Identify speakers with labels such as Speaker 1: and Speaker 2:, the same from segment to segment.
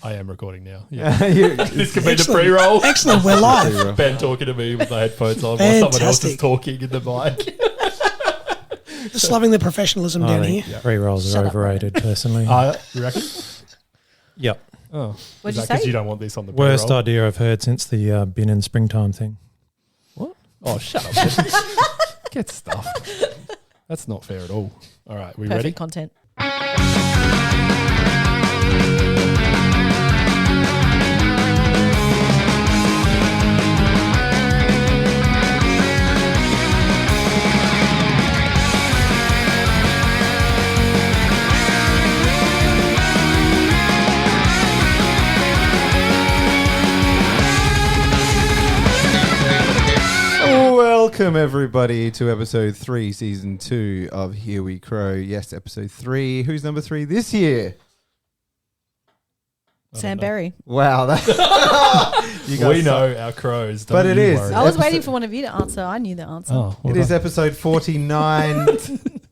Speaker 1: I am recording now. Yeah.
Speaker 2: This
Speaker 1: could be the pre-roll.
Speaker 3: Excellent, we're live.
Speaker 1: Ben talking to me with the headphones on while someone else is talking in the mic.
Speaker 3: Just loving the professionalism down here.
Speaker 2: Pre-rolls are overrated, personally.
Speaker 1: You reckon?
Speaker 2: Yep.
Speaker 1: Oh,
Speaker 4: what'd you say?
Speaker 1: Because you don't want this on the pre-roll?
Speaker 2: Worst idea I've heard since the bin and springtime thing.
Speaker 1: What? Oh, shut up. Ben. Get stuffed. That's not fair at all. All right, we ready?
Speaker 4: Perfect content.
Speaker 5: Welcome everybody to episode 3, season 2 of Here We Crow. Yes, episode 3. Who's number 3 this year?
Speaker 4: Sam Berry.
Speaker 5: Wow,
Speaker 1: we know our crows.
Speaker 5: But it is.
Speaker 4: I was waiting for one of you to answer. I knew the answer.
Speaker 1: Oh,
Speaker 5: it is episode 49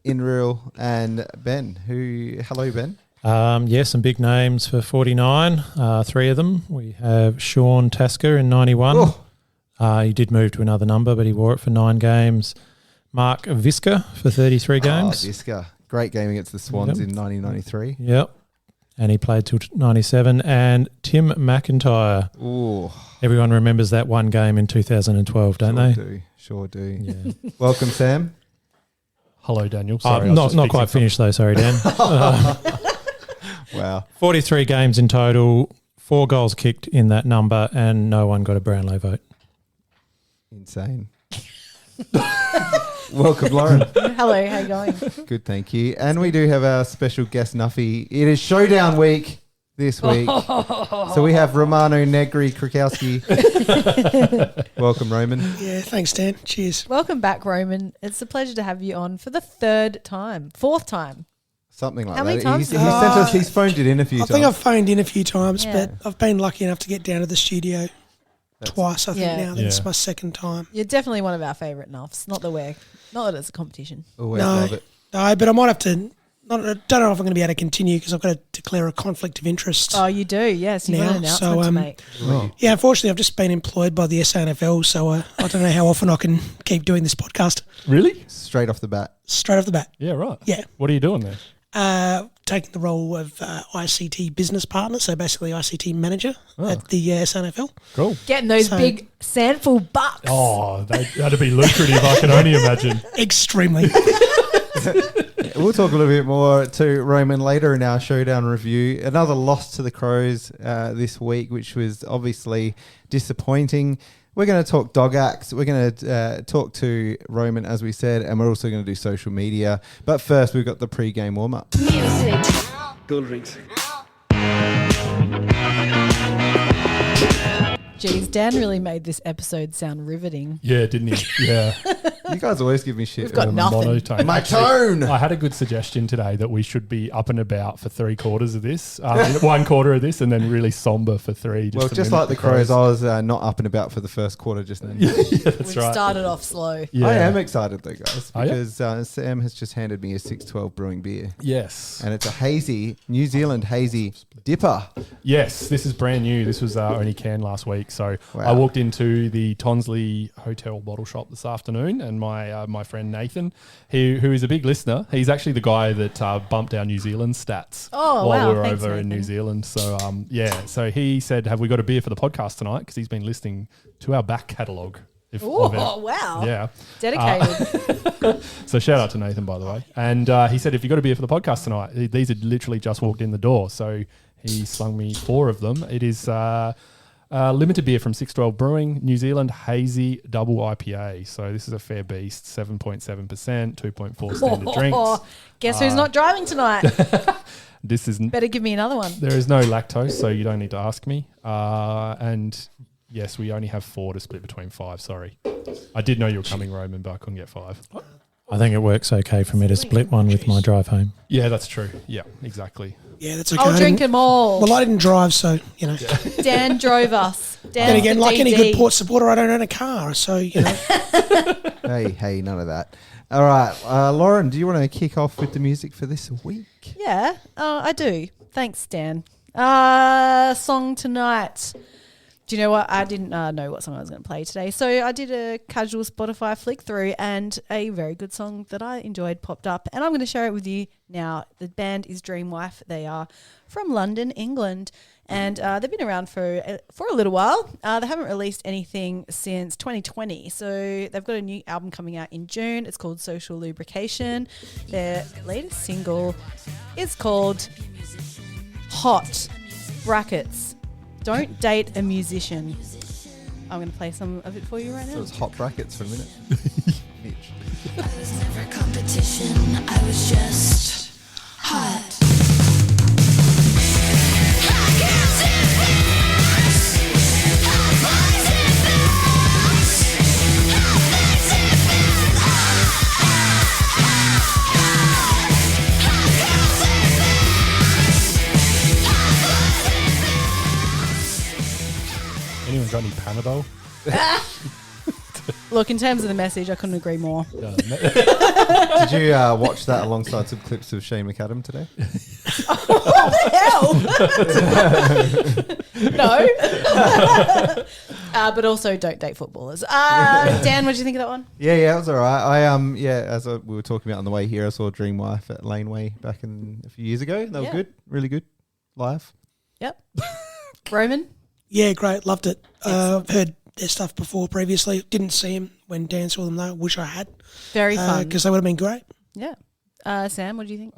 Speaker 5: in real. And Ben, hello Ben.
Speaker 2: Some big names for 49. 3 of them. We have Sean Tasker in 91.
Speaker 5: Oh.
Speaker 2: He did move to another number, but he wore it for 9 games. Mark Viska for 33 games.
Speaker 5: Viska. Great game against the Swans in 1993.
Speaker 2: Yep. And he played till 97. And Tim McIntyre.
Speaker 5: Ooh.
Speaker 2: Everyone remembers that one game in 2012, don't they?
Speaker 5: Sure do.
Speaker 2: Yeah.
Speaker 5: Welcome, Sam.
Speaker 1: Hello, Daniel. Sorry,
Speaker 2: not quite finished though. Sorry, Dan.
Speaker 5: Wow.
Speaker 2: 43 games in total, 4 goals kicked in that number, and no one got a Brownlow vote.
Speaker 5: Insane. Welcome, Lauren.
Speaker 4: Hello, how you going?
Speaker 5: Good, thank you. And we do have our special guest, Nuffy. It is Showdown Week this week. So we have Romano Negri Krakowski. Welcome, Roman.
Speaker 3: Yeah, thanks, Dan. Cheers.
Speaker 4: Welcome back, Roman. It's a pleasure to have you on for the 4th time.
Speaker 5: Something like
Speaker 4: How
Speaker 5: that.
Speaker 4: many times?
Speaker 5: He's phoned it in a few times.
Speaker 3: I think I've phoned in a few times,
Speaker 4: Yeah.
Speaker 3: but I've been lucky enough to get down to the studio twice, I think, now. It's my second time.
Speaker 4: You're definitely one of our favourite nuffs. Not that it's a competition.
Speaker 5: Always love it.
Speaker 3: No, but I might have to. I don't know if I'm going to be able to continue because I've got to declare a conflict of interest.
Speaker 4: Oh, you do? Yes, you've got an announcement to make.
Speaker 3: Yeah, unfortunately, I've just been employed by the SANFL, so I don't know how often I can keep doing this podcast.
Speaker 1: Really?
Speaker 5: Straight off the bat.
Speaker 1: Yeah, right.
Speaker 3: Yeah.
Speaker 1: What are you doing there?
Speaker 3: Taking the role of ICT business partner, so basically ICT manager at the SANFL.
Speaker 1: Cool.
Speaker 4: Getting those big sandful bucks.
Speaker 1: Oh, that'd be lucrative, I can only imagine.
Speaker 3: Extremely.
Speaker 5: We'll talk a little bit more to Roman later in our Showdown review. Another loss to the Crows this week, which was obviously disappointing. We're going to talk dog acts. We're going to talk to Roman, as we said, and we're also going to do social media. But first, we've got the pre-game warm-up.
Speaker 6: Music. Cool drinks.
Speaker 4: Jeez, Dan really made this episode sound riveting.
Speaker 1: Yeah, didn't he? Yeah.
Speaker 5: You guys always give me shit.
Speaker 4: We've got nothing.
Speaker 1: Monotone.
Speaker 5: My tone!
Speaker 1: I had a good suggestion today that we should be up and about for 3/4 of this, 1/4 of this, and then really somber for 3.
Speaker 5: Just like the Crows, I was not up and about for the first quarter just then.
Speaker 1: Yeah, that's
Speaker 4: We've
Speaker 1: right.
Speaker 4: started off slow.
Speaker 1: Yeah.
Speaker 5: I am excited though, guys,
Speaker 1: Are you?
Speaker 5: because Sam has just handed me a 612 Brewing beer.
Speaker 1: Yes.
Speaker 5: And it's a New Zealand hazy dipper.
Speaker 1: Yes, this is brand new. This was only canned last week. So
Speaker 5: Wow.
Speaker 1: I walked into the Tonsley Hotel bottle shop this afternoon, and my friend Nathan, who is a big listener, he's actually the guy that bumped our New Zealand stats
Speaker 4: Oh,
Speaker 1: while
Speaker 4: wow.
Speaker 1: we were
Speaker 4: Thanks,
Speaker 1: over in
Speaker 4: Nathan.
Speaker 1: New Zealand. So so he said, "Have we got a beer for the podcast tonight?" Because he's been listening to our back catalogue.
Speaker 4: Oh, wow.
Speaker 1: Yeah.
Speaker 4: Dedicated.
Speaker 1: So shout out to Nathan, by the way. And he said, if you got a beer for the podcast tonight, these had literally just walked in the door. So he slung me 4 of them. It is limited beer from 612 Brewing, New Zealand Hazy Double IPA. So this is a fair beast, 7.7%, 2.4 standard drinks.
Speaker 4: Guess who's not driving tonight?
Speaker 1: This isn't.
Speaker 4: Better give me another one.
Speaker 1: There is no lactose, so you don't need to ask me. And yes, we only have 4 to split between 5. Sorry. I did know you were coming, Roman, but I couldn't get 5.
Speaker 2: I think it works okay for me to split one with my drive home.
Speaker 1: Yeah, that's true. Yeah, exactly.
Speaker 3: Yeah, that's okay.
Speaker 4: I'll drink them all.
Speaker 3: Well, I didn't drive, so, you know.
Speaker 4: Dan drove us. Dan
Speaker 3: Then again, like any good Port supporter, I don't own a car, so, you know.
Speaker 5: Hey, none of that. All right, Lauren, do you want to kick off with the music for this week?
Speaker 4: Yeah, I do. Thanks, Dan. Song tonight. Do you know what? I didn't know what song I was going to play today. So I did a casual Spotify flick through and a very good song that I enjoyed popped up. And I'm going to share it with you now. The band is Dreamwife. They are from London, England. And they've been around for a little while. They haven't released anything since 2020. So they've got a new album coming out in June. It's called Social Lubrication. Their latest single is called Hot brackets. Don't date a musician. I'm going to play some of it for you right now.
Speaker 5: So it's hot brackets for a minute. Mitch.
Speaker 7: I was never competition, I was just hot.
Speaker 1: Anyone got any Panadol?
Speaker 4: Look, in terms of the message, I couldn't agree more.
Speaker 5: Did you watch that alongside some clips of Shane McAdam today?
Speaker 4: What the hell? No. But also don't date footballers. Dan, what did you think of that one?
Speaker 5: Yeah, it was all right. We were talking about on the way here, I saw Dreamwife at Laneway back a few years ago. They were good, really good, live.
Speaker 4: Yep. Roman?
Speaker 3: Yeah, great. Loved it. I've heard their stuff before previously. Didn't see him when Dan saw them though. Wish I had.
Speaker 4: Very fun.
Speaker 3: Because they would have been great.
Speaker 4: Yeah. Sam, what do you think?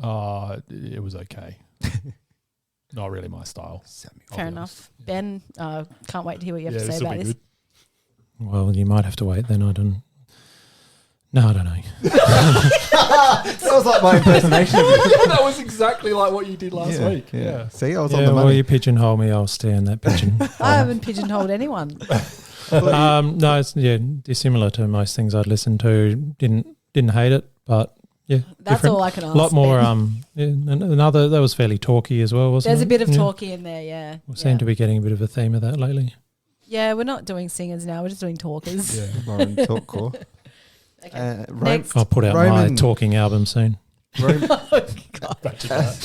Speaker 1: It was okay. Not really my style.
Speaker 4: Fair enough. Ben, can't wait to hear what you have to say
Speaker 1: this'll
Speaker 4: about
Speaker 1: be
Speaker 4: this.
Speaker 1: good.
Speaker 2: Well, you might have to wait then. I don't know.
Speaker 5: That was like my impersonation of you.
Speaker 1: Yeah, that was exactly like what you did last week. Yeah.
Speaker 5: See, I was on the
Speaker 2: well,
Speaker 5: money.
Speaker 2: you pigeonhole me, I'll stay in that pigeon.
Speaker 4: I haven't pigeonholed anyone.
Speaker 2: No, it's dissimilar to most things I'd listened to. Didn't hate it, but yeah,
Speaker 4: That's
Speaker 2: different.
Speaker 4: all I can ask.
Speaker 2: A lot more.
Speaker 4: Ben.
Speaker 2: Another that was fairly talky as well, wasn't
Speaker 4: There's
Speaker 2: it?
Speaker 4: a bit of talky in there, yeah.
Speaker 2: We seem to be getting a bit of a theme of that lately.
Speaker 4: Yeah, we're not doing singers now. We're just doing talkers.
Speaker 5: Yeah, Lauren Talkcore.
Speaker 4: Okay.
Speaker 5: Next.
Speaker 2: I'll put out my talking album soon.
Speaker 4: Oh, God.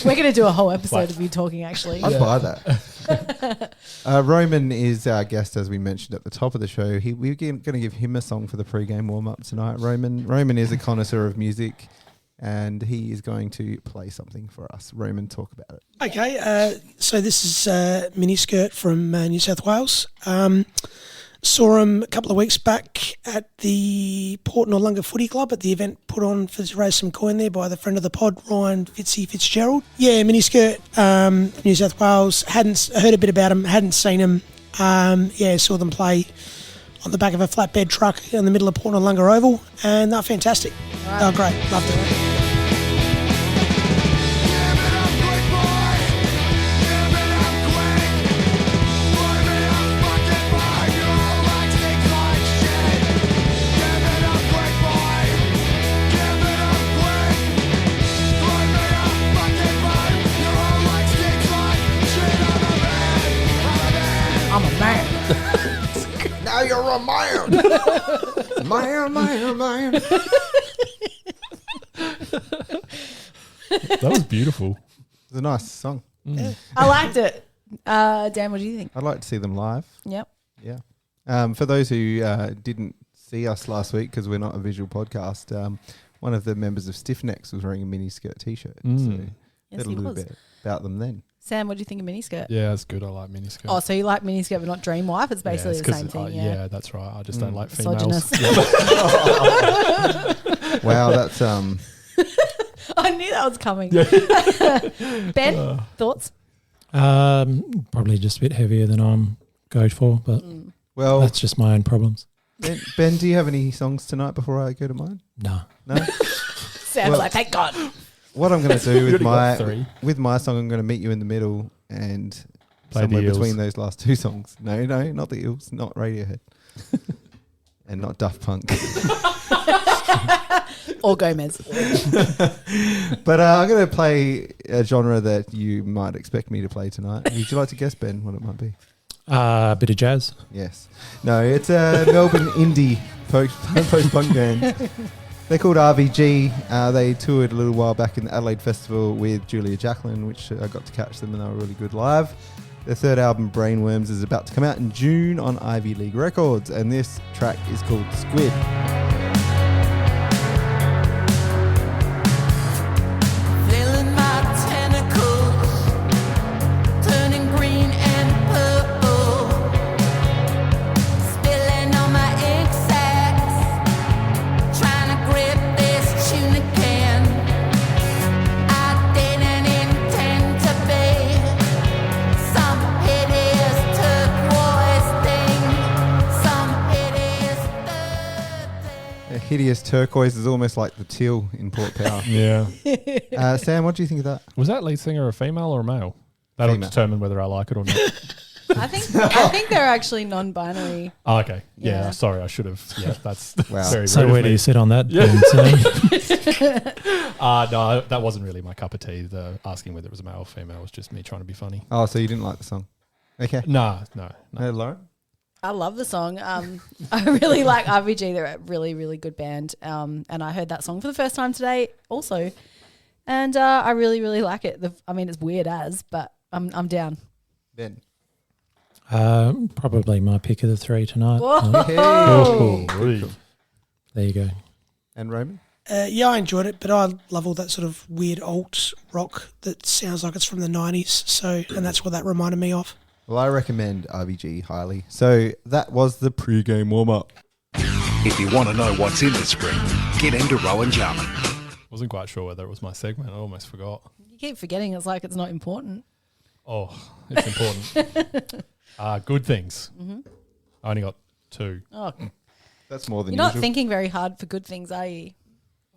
Speaker 4: We're going to do a whole episode of you talking, actually.
Speaker 5: I'd buy that. Roman is our guest, as we mentioned at the top of the show. We're going to give him a song for the pre-game warm-up tonight. Roman is a connoisseur of music, and he is going to play something for us. Roman, talk about it.
Speaker 3: Okay, so this is Miniskirt from New South Wales. Saw him a couple of weeks back at the Port Noarlunga Footy Club at the event put on to raise some coin there by the friend of the pod, Ryan Fitzgerald. Yeah, Miniskirt, New South Wales. Hadn't heard a bit about him, hadn't seen him. Saw them play on the back of a flatbed truck in the middle of Port Noarlunga Oval, and they're fantastic.
Speaker 4: Right.
Speaker 3: They were great, loved it.
Speaker 4: I'm a man.
Speaker 5: Now you're a man. man.
Speaker 1: That was beautiful.
Speaker 5: It's a nice song.
Speaker 4: I liked it. Dan, what do you think?
Speaker 5: I'd like to see them live.
Speaker 4: Yep.
Speaker 5: Yeah. For those who didn't see us last week, because we're not a visual podcast, one of the members of Stiff Necks was wearing a miniskirt T-shirt. So
Speaker 4: Yes,
Speaker 5: a
Speaker 4: he
Speaker 5: little
Speaker 4: was.
Speaker 5: bit about them then.
Speaker 4: Sam, what do you think of Miniskirt?
Speaker 1: Yeah, it's good. I like miniskirt.
Speaker 4: Oh, so you like Miniskirt but not Dreamwife? It's basically the same thing,
Speaker 1: yeah, that's right. I just don't like females.
Speaker 4: Misogynist.
Speaker 5: Wow, that's
Speaker 4: I knew that was coming. Ben, thoughts?
Speaker 2: Probably just a bit heavier than I'm going for, but
Speaker 5: well.
Speaker 2: that's just my own problems.
Speaker 5: Ben, do you have any songs tonight before I go to mine?
Speaker 2: No.
Speaker 5: No.
Speaker 4: Sam's like, thank God.
Speaker 5: What I'm going to do
Speaker 1: We already got three.
Speaker 5: with my song, I'm going to meet you in the middle and
Speaker 1: Play
Speaker 5: somewhere
Speaker 1: the Eels.
Speaker 5: between those last two songs. No, not the Eels, not Radiohead, and not Daft Punk.
Speaker 4: Or Gomez.
Speaker 5: But I'm going to play a genre that you might expect me to play tonight. Would you like to guess, Ben, what it might be?
Speaker 2: A bit of jazz.
Speaker 5: Yes. No, it's a Melbourne indie post-punk band. They're called RVG. They toured a little while back in the Adelaide Festival with Julia Jacqueline, which I got to catch them and they were really good live. Their third album, Brainworms, is about to come out in June on Ivy League Records, and this track is called Squid. Hideous turquoise is almost like the teal in Port Power.
Speaker 1: Yeah.
Speaker 5: Sam, what do you think of that?
Speaker 1: Was that lead singer a female or a male? That'll
Speaker 5: Female.
Speaker 1: determine whether I like it or not.
Speaker 4: I think they're actually non-binary.
Speaker 1: Oh, okay. Yeah,
Speaker 4: Yeah.
Speaker 1: sorry, I should have. Yeah, that's
Speaker 5: Wow.
Speaker 1: very
Speaker 2: So
Speaker 1: rude
Speaker 2: where
Speaker 1: of
Speaker 2: do
Speaker 1: me.
Speaker 2: you sit on that?
Speaker 1: Yeah.
Speaker 2: Sam?
Speaker 1: No, that wasn't really my cup of tea. The asking whether it was a male or female was just me trying to be funny.
Speaker 5: Oh, so you didn't like the song? Okay.
Speaker 1: No.
Speaker 5: Lauren?
Speaker 4: I love the song. I really like RVG. They're a really, really good band. And I heard that song for the first time today also. And I really, really like it. It's weird but I'm down.
Speaker 5: Ben.
Speaker 2: Probably my pick of the three tonight.
Speaker 4: Whoa.
Speaker 1: Ooh.
Speaker 2: There you go.
Speaker 5: And Roman?
Speaker 3: Yeah, I enjoyed it, but I love all that sort of weird alt rock that sounds like it's from the 90s. So, and that's what that reminded me of.
Speaker 5: Well, I recommend RVG highly. So that was the pre-game warm-up.
Speaker 6: If you want to know what's in the spring, get into Rowan Jarman.
Speaker 1: Wasn't quite sure whether it was my segment. I almost forgot.
Speaker 4: You keep forgetting it's like it's not important.
Speaker 1: Oh, it's important. Good things.
Speaker 4: Mm-hmm.
Speaker 1: I only got 2.
Speaker 4: Oh,
Speaker 5: That's more than
Speaker 4: you're not
Speaker 5: usual.
Speaker 4: thinking very hard for good things, are you?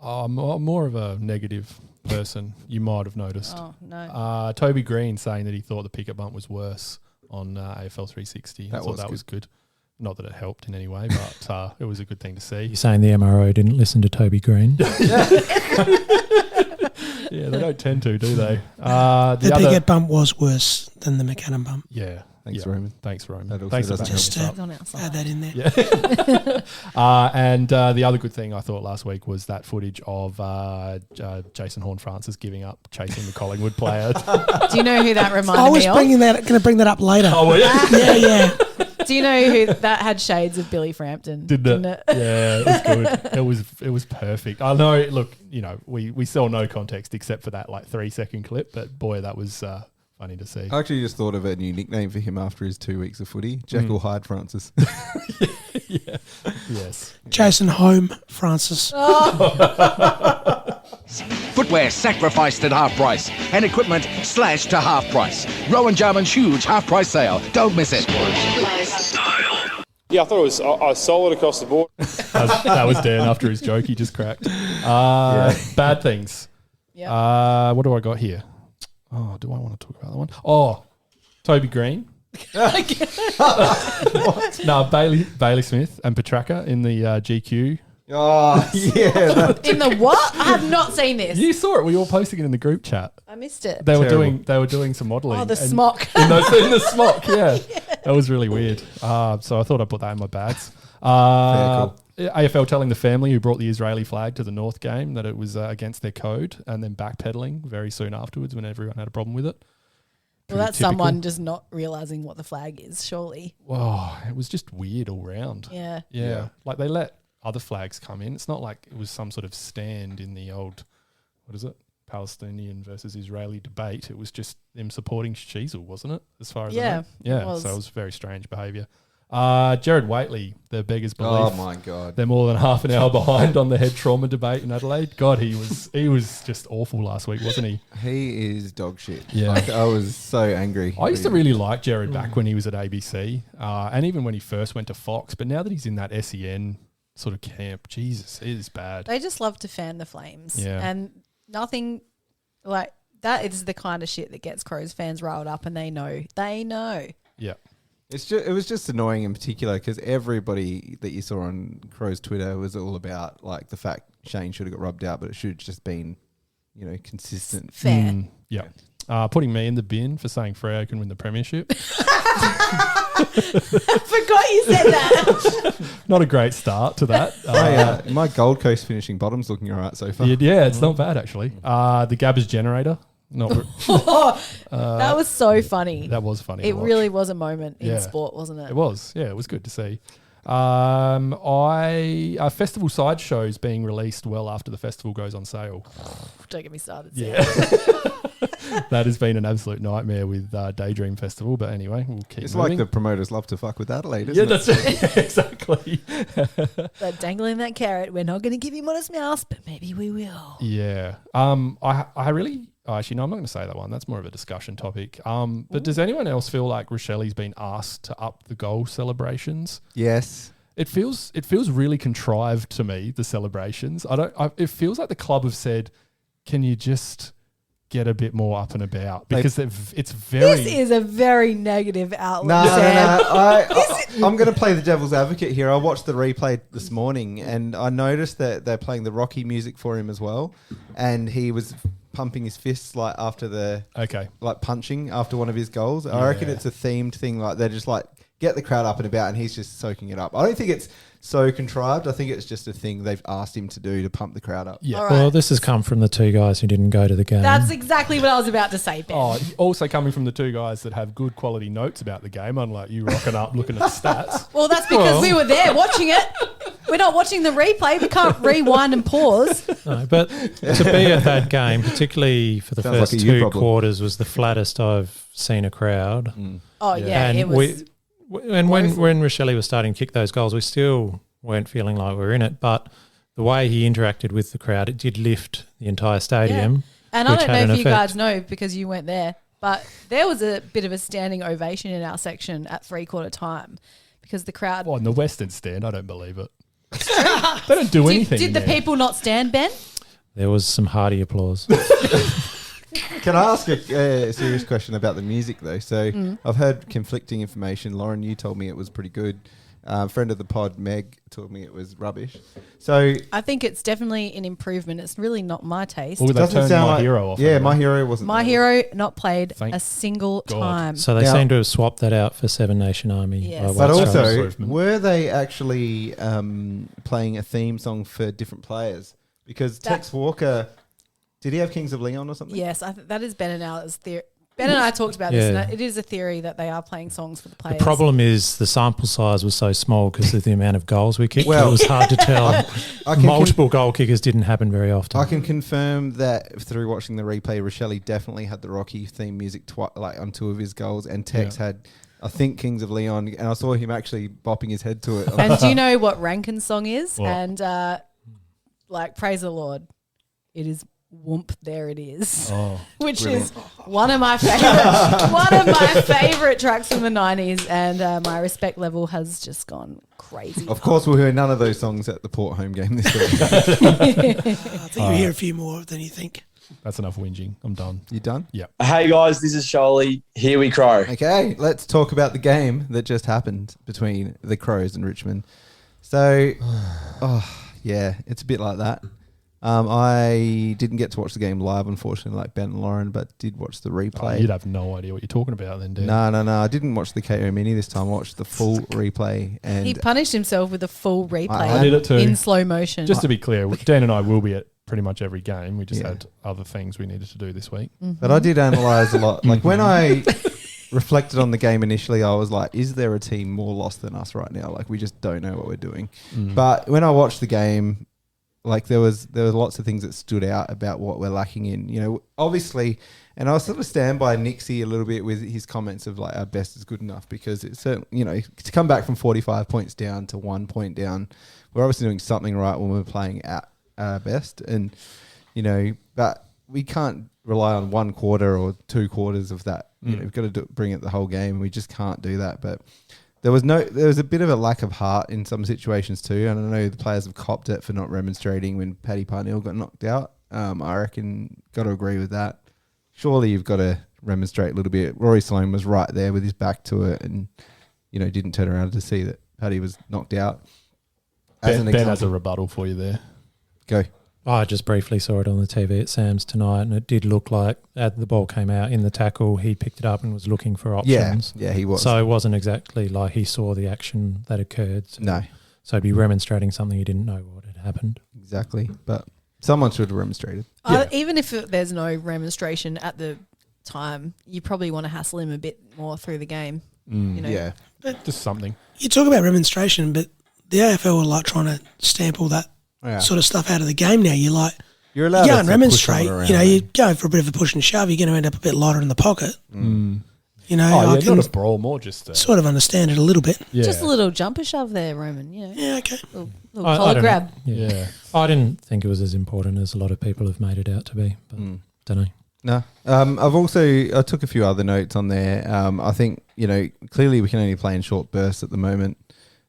Speaker 1: I'm more of a negative person. You might have noticed.
Speaker 4: Oh, no.
Speaker 1: Toby Green saying that he thought the pick-up bump was worse on AFL 360. I
Speaker 5: That
Speaker 1: thought
Speaker 5: was
Speaker 1: that
Speaker 5: good.
Speaker 1: was good. Not that it helped in any way, but it was a good thing to see.
Speaker 2: You're saying the MRO didn't listen to Toby Green?
Speaker 1: Yeah, they don't tend to, do they?
Speaker 3: The Bigot bump was worse than the McAdam bump.
Speaker 1: Yeah.
Speaker 5: Thanks,
Speaker 1: yeah.
Speaker 5: Roman.
Speaker 1: Thanks, Roman.
Speaker 5: That also
Speaker 1: Thanks for
Speaker 5: doesn't
Speaker 1: backing
Speaker 5: help.
Speaker 1: us
Speaker 3: Just
Speaker 1: up.
Speaker 4: On outside.
Speaker 3: add that in there.
Speaker 1: Yeah. And the other good thing I thought last week was that footage of Jason Horne-Francis giving up chasing the Collingwood player.
Speaker 4: Do you know who that
Speaker 3: I
Speaker 4: reminded
Speaker 3: was
Speaker 4: me of?
Speaker 3: going to bring that up later.
Speaker 1: Oh, well, yeah.
Speaker 3: Yeah.
Speaker 4: Do you know who that had shades of Billy Frampton?
Speaker 1: Didn't it? Yeah, it was good. It was perfect. I know. Look, we saw no context except for that 3-second clip, but boy, that was funny to see.
Speaker 5: I actually just thought of a new nickname for him after his 2 weeks of footy. Jekyll Hyde Francis.
Speaker 1: Yeah. Yes.
Speaker 3: Jason Home, Francis.
Speaker 6: Footwear sacrificed at half price and equipment slashed to half price. Rowan Jarman's huge half price sale. Don't miss it.
Speaker 8: Yeah, I thought it was solid across the board.
Speaker 1: That was Dan after his joke he just cracked. Bad things.
Speaker 4: Yeah.
Speaker 1: What do I got here? Oh, do I want to talk about that one? Oh, Toby Green. No, Bailey Smith and Petraka in the GQ.
Speaker 5: Oh, yeah.
Speaker 4: In the what? I have not seen this.
Speaker 1: You saw it. We were all posting it in the group chat.
Speaker 4: I missed it.
Speaker 1: They were
Speaker 5: Terrible.
Speaker 1: doing some modelling.
Speaker 4: Oh, the
Speaker 1: and-
Speaker 4: smock.
Speaker 1: in the smock, yeah. That was really weird. So I thought I'd put that in my bags. AFL telling the family who brought the Israeli flag to the North game that it was against their code, and then backpedaling very soon afterwards when everyone had a problem with it.
Speaker 4: Well,
Speaker 1: Pretty
Speaker 4: that's
Speaker 1: typical.
Speaker 4: someone just not realizing what the flag is, surely.
Speaker 1: Oh, it was just weird all round.
Speaker 4: Yeah.
Speaker 1: Yeah. Like they let other flags come in. It's not like it was some sort of stand in the old, what is it? Palestinian versus Israeli debate. It was just them supporting Sheezel, wasn't it? As far as I know.
Speaker 4: It
Speaker 1: Yeah.
Speaker 4: was.
Speaker 1: So it was very strange behaviour. Jared Waitley, the beggars belief.
Speaker 5: Oh, my God.
Speaker 1: They're more than half an hour behind on the head trauma debate in Adelaide. God, he was just awful last week, wasn't he?
Speaker 5: He is dog shit.
Speaker 1: Yeah.
Speaker 5: I was so angry.
Speaker 1: I used to really like Jared back when he was at ABC, and even when he first went to Fox. But now that he's in that SEN sort of camp, Jesus, it is bad.
Speaker 4: They just love to fan the flames.
Speaker 1: Yeah.
Speaker 4: And nothing like that is the kind of shit that gets Crows fans riled up, and they know.
Speaker 1: Yeah.
Speaker 5: It was just annoying in particular because everybody that you saw on Crow's Twitter was all about like the fact Shane should have got rubbed out, but it should have just been, consistent.
Speaker 4: Fair.
Speaker 1: Yeah. Putting me in the bin for saying Freo can win the premiership.
Speaker 4: Forgot you said that.
Speaker 1: Not a great start to that.
Speaker 5: My Gold Coast finishing bottom's looking all right so far.
Speaker 1: Yeah, it's not bad actually. The Gabbers generator.
Speaker 4: That was so funny.
Speaker 1: That was funny.
Speaker 4: It really was a moment in sport, wasn't it?
Speaker 1: It was. Yeah, it was good to see. Festival sideshows being released well after the festival goes on sale.
Speaker 4: Don't get me started.
Speaker 1: Yeah. That has been an absolute nightmare with Daydream Festival, but anyway, we'll keep
Speaker 5: It's
Speaker 1: moving.
Speaker 5: like the promoters love to fuck with Adelaide, isn't it?
Speaker 1: That's it. Exactly.
Speaker 4: They're dangling that carrot. We're not going to give you Modest Mouse, but maybe we will.
Speaker 1: Yeah. I really... Actually, no, I'm not going to say that one. That's more of a discussion topic. But does anyone else feel like Rochelle's been asked to up the goal celebrations?
Speaker 5: Yes.
Speaker 1: It feels really contrived to me, the celebrations. It feels like the club have said, can you just get a bit more up and about? Because it's very...
Speaker 4: This is a very negative outlook,
Speaker 5: No.
Speaker 4: Sam.
Speaker 5: I'm going to play the devil's advocate here. I watched the replay this morning and I noticed that they're playing the Rocky music for him as well. And he was pumping his fists like after like punching after one of his goals. I reckon it's a themed thing. Like they're just like, get the crowd up and about, and he's just soaking it up. I don't think it's so contrived. I think it's just a thing they've asked him to do to pump the crowd up.
Speaker 1: Yeah.
Speaker 4: All right.
Speaker 2: Well, this has come from the two guys who didn't go to the game.
Speaker 4: That's exactly what I was about to say, Ben.
Speaker 1: Also coming from the two guys that have good quality notes about the game, unlike you rocking up looking at the stats.
Speaker 4: Well, that's because we were there watching it. We're not watching the replay. We can't rewind and pause.
Speaker 2: No, but to be at that game, particularly for the
Speaker 5: Sounds
Speaker 2: first
Speaker 5: like a you
Speaker 2: two
Speaker 5: problem.
Speaker 2: quarters, was the flattest I've seen a crowd.
Speaker 4: Oh, yeah.
Speaker 2: And
Speaker 4: It was...
Speaker 2: when Rochelle was starting to kick those goals, we still weren't feeling like we were in it. But the way he interacted with the crowd, it did lift the entire stadium.
Speaker 4: And I
Speaker 2: which
Speaker 4: don't
Speaker 2: had
Speaker 4: know
Speaker 2: an
Speaker 4: if you
Speaker 2: effect.
Speaker 4: guys know because you weren't there, but there was a bit of a standing ovation in our section at 3/4 time because the crowd...
Speaker 1: Oh, in the Western stand, I don't believe it. They don't do anything.
Speaker 4: Did the
Speaker 1: there.
Speaker 4: people not stand, Ben?
Speaker 2: There was some hearty applause.
Speaker 5: Can I ask a serious question about the music though? So I've heard conflicting information. Lauren, you told me it was pretty good. Friend of the pod, Meg, told me it was rubbish. So
Speaker 4: I think it's definitely an improvement. It's really not my taste.
Speaker 1: Well, they
Speaker 5: doesn't
Speaker 1: turned
Speaker 5: sound
Speaker 1: My
Speaker 5: like-
Speaker 1: Hero off.
Speaker 5: yeah,
Speaker 1: anyway.
Speaker 5: My Hero wasn't.
Speaker 4: My
Speaker 5: there.
Speaker 4: Hero not played
Speaker 1: Thank
Speaker 4: a single
Speaker 1: God.
Speaker 4: time.
Speaker 2: So they
Speaker 5: Now-
Speaker 2: seem to have swapped that out for Seven Nation Army.
Speaker 4: Yes.
Speaker 2: by
Speaker 5: But
Speaker 2: White
Speaker 5: also,
Speaker 2: Stripes.
Speaker 1: Improvement.
Speaker 5: were they actually playing a theme song for different players? Because Tex Walker, did he have Kings of Leon or something?
Speaker 4: Yes, that is Ben and Al's theory. Ben and I talked about this,
Speaker 2: Yeah.
Speaker 4: and it is a theory that they are playing songs for the
Speaker 2: The
Speaker 4: players.
Speaker 2: problem is the sample size was so small because of the amount of goals we kicked.
Speaker 5: Well,
Speaker 2: it was hard to tell.
Speaker 5: I can
Speaker 2: Multiple goal kickers didn't happen very often.
Speaker 5: I can confirm that through watching the replay, Rochelle definitely had the Rocky theme music on two of his goals, and Tex had, I think, Kings of Leon, and I saw him actually bopping his head to it.
Speaker 4: And do you know what Rankin's song is?
Speaker 1: What?
Speaker 4: And praise the Lord, it is Whoomp, there it is.
Speaker 1: Oh,
Speaker 4: Which
Speaker 5: brilliant.
Speaker 4: is one of my favorite tracks from the 90s, and my respect level has just gone crazy.
Speaker 5: Of course, we'll hear none of those songs at the Port home game this week.
Speaker 3: I think you hear a few more than you think.
Speaker 1: that's enough whinging. I'm done.
Speaker 5: You done?
Speaker 8: Hey guys, this is Sholey. Here we crow.
Speaker 5: Okay, let's talk about the game that just happened between the Crows and Richmond. So, yeah, it's a bit like that. I didn't get to watch the game live, unfortunately, like Ben and Lauren, but did watch the
Speaker 1: Oh,
Speaker 5: replay.
Speaker 1: you'd have no idea what you're talking about then, dude.
Speaker 5: No. I didn't watch the KO Mini this time. I watched the full replay. And
Speaker 4: He punished himself with a full replay
Speaker 5: I
Speaker 1: did it too.
Speaker 4: in slow motion.
Speaker 1: Just to be clear, Dan and I will be at pretty much every game. We just
Speaker 5: Yeah.
Speaker 1: had other things we needed to do this week.
Speaker 5: But I did analyse a lot. Like when I reflected on the game initially, I was like, is there a team more lost than us right now? Like we just don't know what we're doing. But when I watched the game, like there was lots of things that stood out about what we're lacking in. You know, obviously, and I sort of stand by Nixie a little bit with his comments of like our best is good enough, because it's certainly, you know, to come back from 45 points down to 1 point down, we're obviously doing something right when we're playing at our best. And, you know, but we can't rely on 1 quarter or 2 quarters of that. You know, we've got to bring it the whole game, and we just can't do that. But there was a bit of a lack of heart in some situations too, and I know the players have copped it for not remonstrating when Paddy Parnell got knocked out. I reckon got to agree with that. Surely you've got to remonstrate a little bit. Rory Sloane was right there with his back to it, and you know didn't turn around to see that Paddy was knocked out.
Speaker 1: Ben has a rebuttal for you there.
Speaker 5: Go.
Speaker 2: I just briefly saw it on the TV at Sam's tonight, and it did look like as the ball came out in the tackle, he picked it up and was looking for options.
Speaker 5: Yeah, he was.
Speaker 2: So it wasn't exactly like he saw the action that occurred.
Speaker 5: No.
Speaker 2: So he'd be remonstrating something he didn't know what had happened.
Speaker 5: Exactly. But someone should have remonstrated.
Speaker 4: Even if there's no remonstration at the time, you probably want to hassle him a bit more through the game.
Speaker 5: Yeah.
Speaker 1: Just something.
Speaker 3: You talk about remonstration, but the AFL are like trying to stamp all that sort of stuff out of the game now. You're like,
Speaker 5: you're allowed
Speaker 3: you go
Speaker 5: to
Speaker 3: and
Speaker 5: push
Speaker 3: remonstrate.
Speaker 5: someone around,
Speaker 3: You know, you go for a bit of a push and shove, you're going to end up a bit lighter in the pocket. You know,
Speaker 1: Oh,
Speaker 3: I
Speaker 1: yeah,
Speaker 3: can
Speaker 1: not a brawl, more just
Speaker 3: sort of understand it a little bit.
Speaker 4: Just a little jumper shove there, Roman. You know,
Speaker 3: Yeah, okay.
Speaker 4: little
Speaker 2: I
Speaker 4: collar
Speaker 2: don't
Speaker 4: grab.
Speaker 2: know. Yeah. I didn't think it was as important as a lot of people have made it out to be, but don't know.
Speaker 5: No. I took a few other notes on there. I think, clearly we can only play in short bursts at the moment.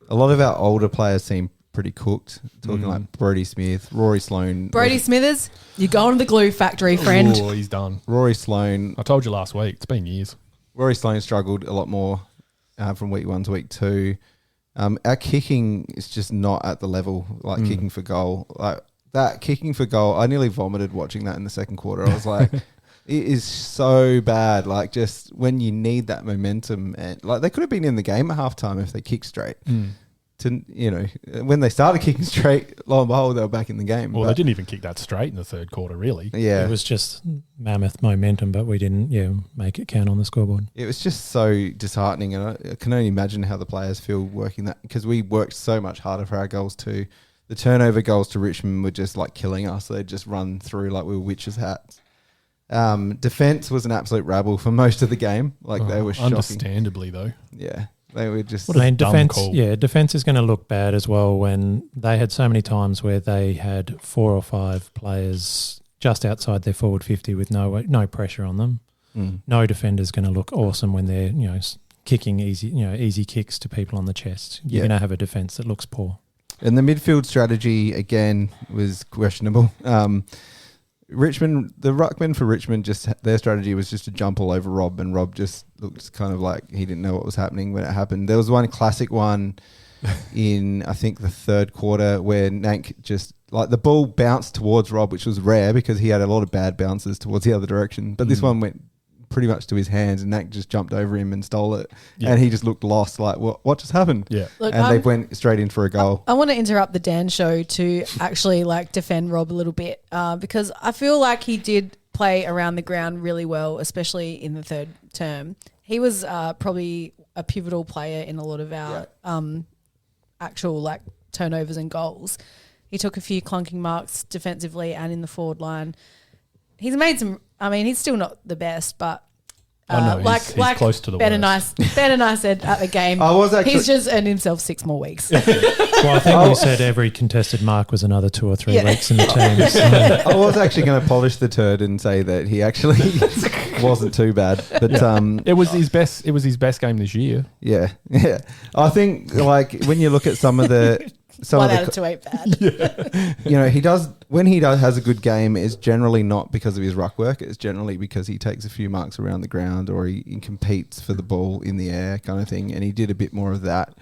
Speaker 5: A lot of our older players seem pretty cooked. Talking like Brodie Smith, Rory Sloane.
Speaker 4: Brody Smithers, you're going to the glue factory, friend.
Speaker 1: Oh, he's done.
Speaker 5: Rory Sloane.
Speaker 1: I told you last week. It's been years.
Speaker 5: Rory Sloane struggled a lot more from week 1 to week 2. Our kicking is just not at the level, like kicking for goal. Like that kicking for goal, I nearly vomited watching that in the second quarter. I was like, it is so bad. Like just when you need that momentum, and like they could have been in the game at halftime if they kicked straight. When they started kicking straight, lo and behold, they were back in the game.
Speaker 1: Well, they didn't even kick that straight in the third quarter, really.
Speaker 5: Yeah.
Speaker 2: It was just mammoth momentum, but we didn't make it count on the scoreboard.
Speaker 5: It was just so disheartening, and I can only imagine how the players feel working that, because we worked so much harder for our goals too. The turnover goals to Richmond were just like killing us. They'd just run through like we were witches' hats. Defence was an absolute rabble for most of the game. Like they were shocking.
Speaker 1: Understandably, though.
Speaker 5: Yeah. They were just...
Speaker 2: defence.
Speaker 1: call.
Speaker 2: Yeah, defence is going to look bad as well when they had so many times where they had 4 or 5 players just outside their forward 50 with no pressure on them. No defender's going to look awesome when they're kicking easy kicks to people on the chest. You're going to have a defence that looks poor.
Speaker 5: And the midfield strategy again was questionable. Richmond, the ruckman for Richmond, their strategy was just to jump all over Rob, and Rob just looked kind of like he didn't know what was happening when it happened. There was one classic one in, I think, the third quarter where Nank just, like the ball bounced towards Rob, which was rare because he had a lot of bad bounces towards the other direction. But this one went pretty much to his hands, and Nank just jumped over him and stole it. Yeah. And he just looked lost, like, what just happened?
Speaker 1: Yeah.
Speaker 4: Look,
Speaker 5: and they went straight in for a goal.
Speaker 4: I want to interrupt the Dan show to actually defend Rob a little bit because I feel like he did play around the ground really well, especially in the third term. He was probably a pivotal player in a lot of our actual turnovers and goals. He took a few clunking marks defensively and in the forward line. He's made some. I mean, he's still not the best, but
Speaker 1: he's close to the
Speaker 4: Ben
Speaker 1: worst.
Speaker 4: and I said at the game, he's just earned himself 6 more weeks.
Speaker 2: Well, I think we said every contested mark was another 2 or 3 weeks in the team. So.
Speaker 5: I was actually going to polish the turd and say that he actually wasn't too bad, but
Speaker 1: it was his best. It was his best game this year.
Speaker 5: Yeah. I think when you look at some of the.
Speaker 4: 1 out of 2 ain't bad.
Speaker 5: He does when he has a good game. It's generally not because of his ruck work. It's generally because he takes a few marks around the ground, or he competes for the ball in the air, kind of thing. And he did a bit more of that,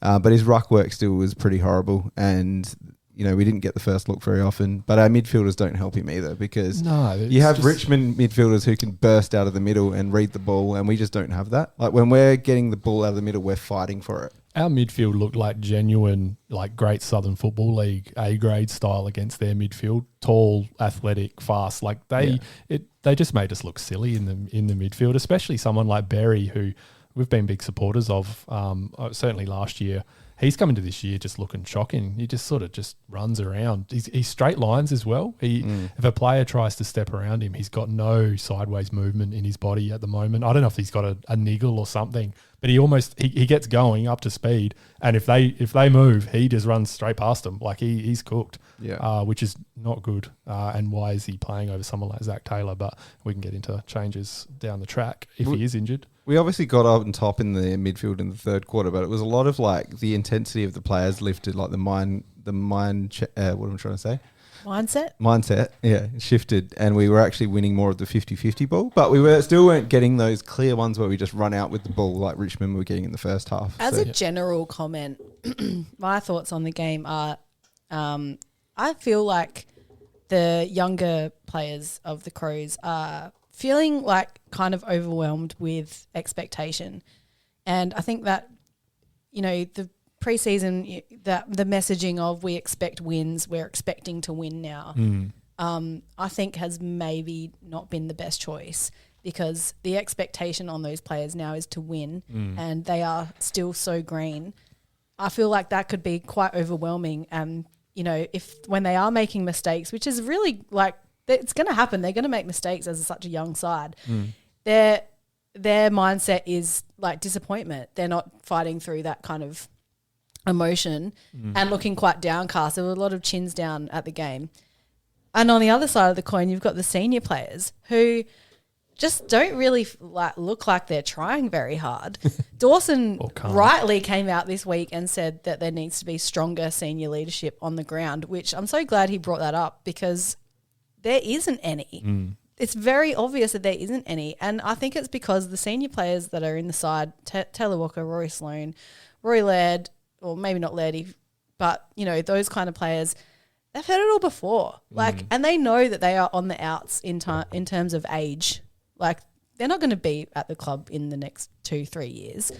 Speaker 5: but his ruck work still was pretty horrible. And we didn't get the first look very often. But our midfielders don't help him either, because you have Richmond midfielders who can burst out of the middle and read the ball, and we just don't have that. Like when we're getting the ball out of the middle, we're fighting for it.
Speaker 1: Our midfield looked like genuine, Great Southern Football League A-grade style against their midfield. Tall, athletic, fast. They just made us look silly in the midfield, especially someone like Berry, who we've been big supporters of. Certainly last year, he's come into this year just looking shocking. He just sort of just runs around. He's straight lines as well. If a player tries to step around him, he's got no sideways movement in his body at the moment. I don't know if he's got a niggle or something, but he gets going up to speed, and if they move, he just runs straight past them. He's cooked, which is not good. And why is he playing over someone like Zach Taylor? But we can get into changes down the track if he is injured.
Speaker 5: We obviously got up on top in the midfield in the third quarter, but it was a lot of the intensity of the players lifted, what am I trying to say? Mindset, shifted, and we were actually winning more of the 50-50 ball, but we weren't getting those clear ones where we just run out with the ball like Richmond were getting in the first half.
Speaker 4: As a general comment, my thoughts on the game are I feel like the younger players of the Crows are feeling like kind of overwhelmed with expectation. And I think that, the preseason, the messaging of we expect wins, we're expecting to win now, I think has maybe not been the best choice, because the expectation on those players now is to win, and they are still so green. I feel like that could be quite overwhelming. And, if when they are making mistakes, which is really like, it's going to happen, they're going to make mistakes as such a young side. Their mindset is like disappointment. They're not fighting through that kind of emotion and looking quite downcast. There were a lot of chins down at the game. And on the other side of the coin, you've got the senior players who just don't really look like they're trying very hard. Dawson rightly came out this week and said that there needs to be stronger senior leadership on the ground, which I'm so glad he brought that up, because there isn't any. It's very obvious that there isn't any. And I think it's because the senior players that are in the side, Taylor Walker, Rory Sloane, Rory Laird, or maybe not Lairdy, but, those kind of players, they've heard it all before. And they know that they are on the outs in terms of age. Like, they're not going to be at the club in the next 2-3 years.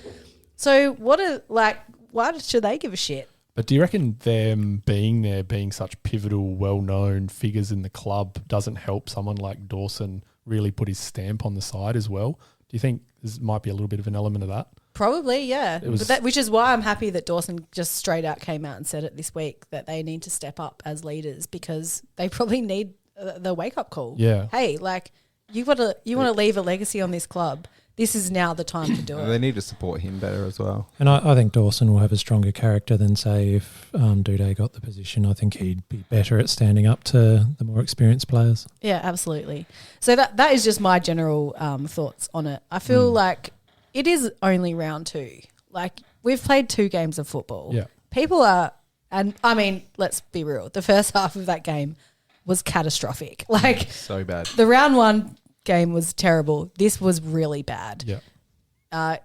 Speaker 4: So why should they give a shit?
Speaker 1: But do you reckon them being there, being such pivotal, well-known figures in the club, doesn't help someone like Dawson really put his stamp on the side as well? Do you think there might be a little bit of an element of that?
Speaker 4: Probably, yeah. Which is why I'm happy that Dawson just straight out came out and said it this week, that they need to step up as leaders, because they probably need the wake-up call.
Speaker 1: Yeah.
Speaker 4: Hey, you want to leave a legacy on this club. This is now the time to do it.
Speaker 5: They need to support him better as well.
Speaker 2: And I think Dawson will have a stronger character than, say, if Duday got the position. I think he'd be better at standing up to the more experienced players.
Speaker 4: Yeah, absolutely. So that is just my general thoughts on it. I feel like it is only round 2. Like, we've played 2 games of football.
Speaker 1: Yeah.
Speaker 4: People are, and I mean, let's be real. The first half of that game was catastrophic. Like,
Speaker 5: so bad.
Speaker 4: The round 1 game was terrible. This was really bad.
Speaker 1: Yeah.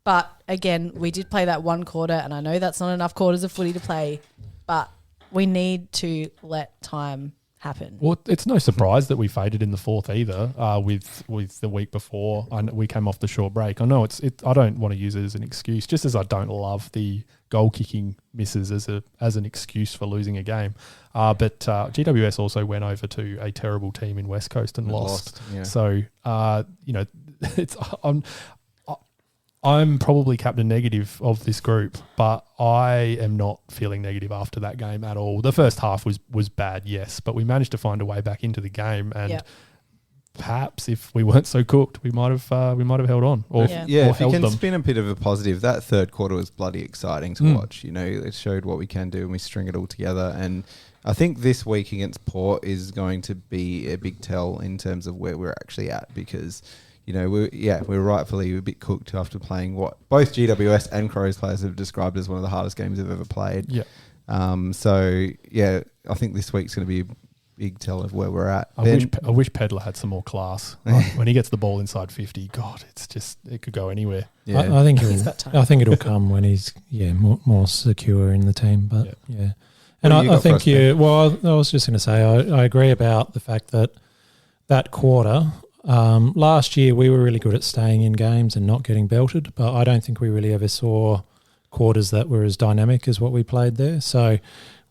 Speaker 4: But again, we did play that 1 quarter, and I know that's not enough quarters of footy to play, but we need to let time happen.
Speaker 1: Well, it's no surprise that we faded in the 4th either. With the week before, we came off the short break. I know I don't want to use it as an excuse, just as I don't love the goal kicking misses as an excuse for losing a game. But GWS also went over to a terrible team in West Coast and lost.
Speaker 5: Yeah.
Speaker 1: So I'm probably captain negative of this group, but I am not feeling negative after that game at all. The first half was bad, yes, but we managed to find a way back into the game, and perhaps if we weren't so cooked, we might have held on. Or
Speaker 5: if you can
Speaker 1: them.
Speaker 5: spin a bit of a positive, that third quarter was bloody exciting to watch. It showed what we can do, and we string it all together. And I think this week against Port is going to be a big tell in terms of where we're actually at, because we're rightfully a bit cooked after playing what both GWS and Crows players have described as one of the hardest games they've ever played.
Speaker 1: Yeah.
Speaker 5: I think this week's going to be a big tell of where we're at.
Speaker 1: I wish Pedler had some more class. When he gets the ball inside 50, God, it could go anywhere.
Speaker 5: Yeah.
Speaker 2: I think it'll come when he's more secure in the team. But yeah. And I think I was just going to say I agree about the fact that quarter. Last year we were really good at staying in games and not getting belted, but I don't think we really ever saw quarters that were as dynamic as what we played there. So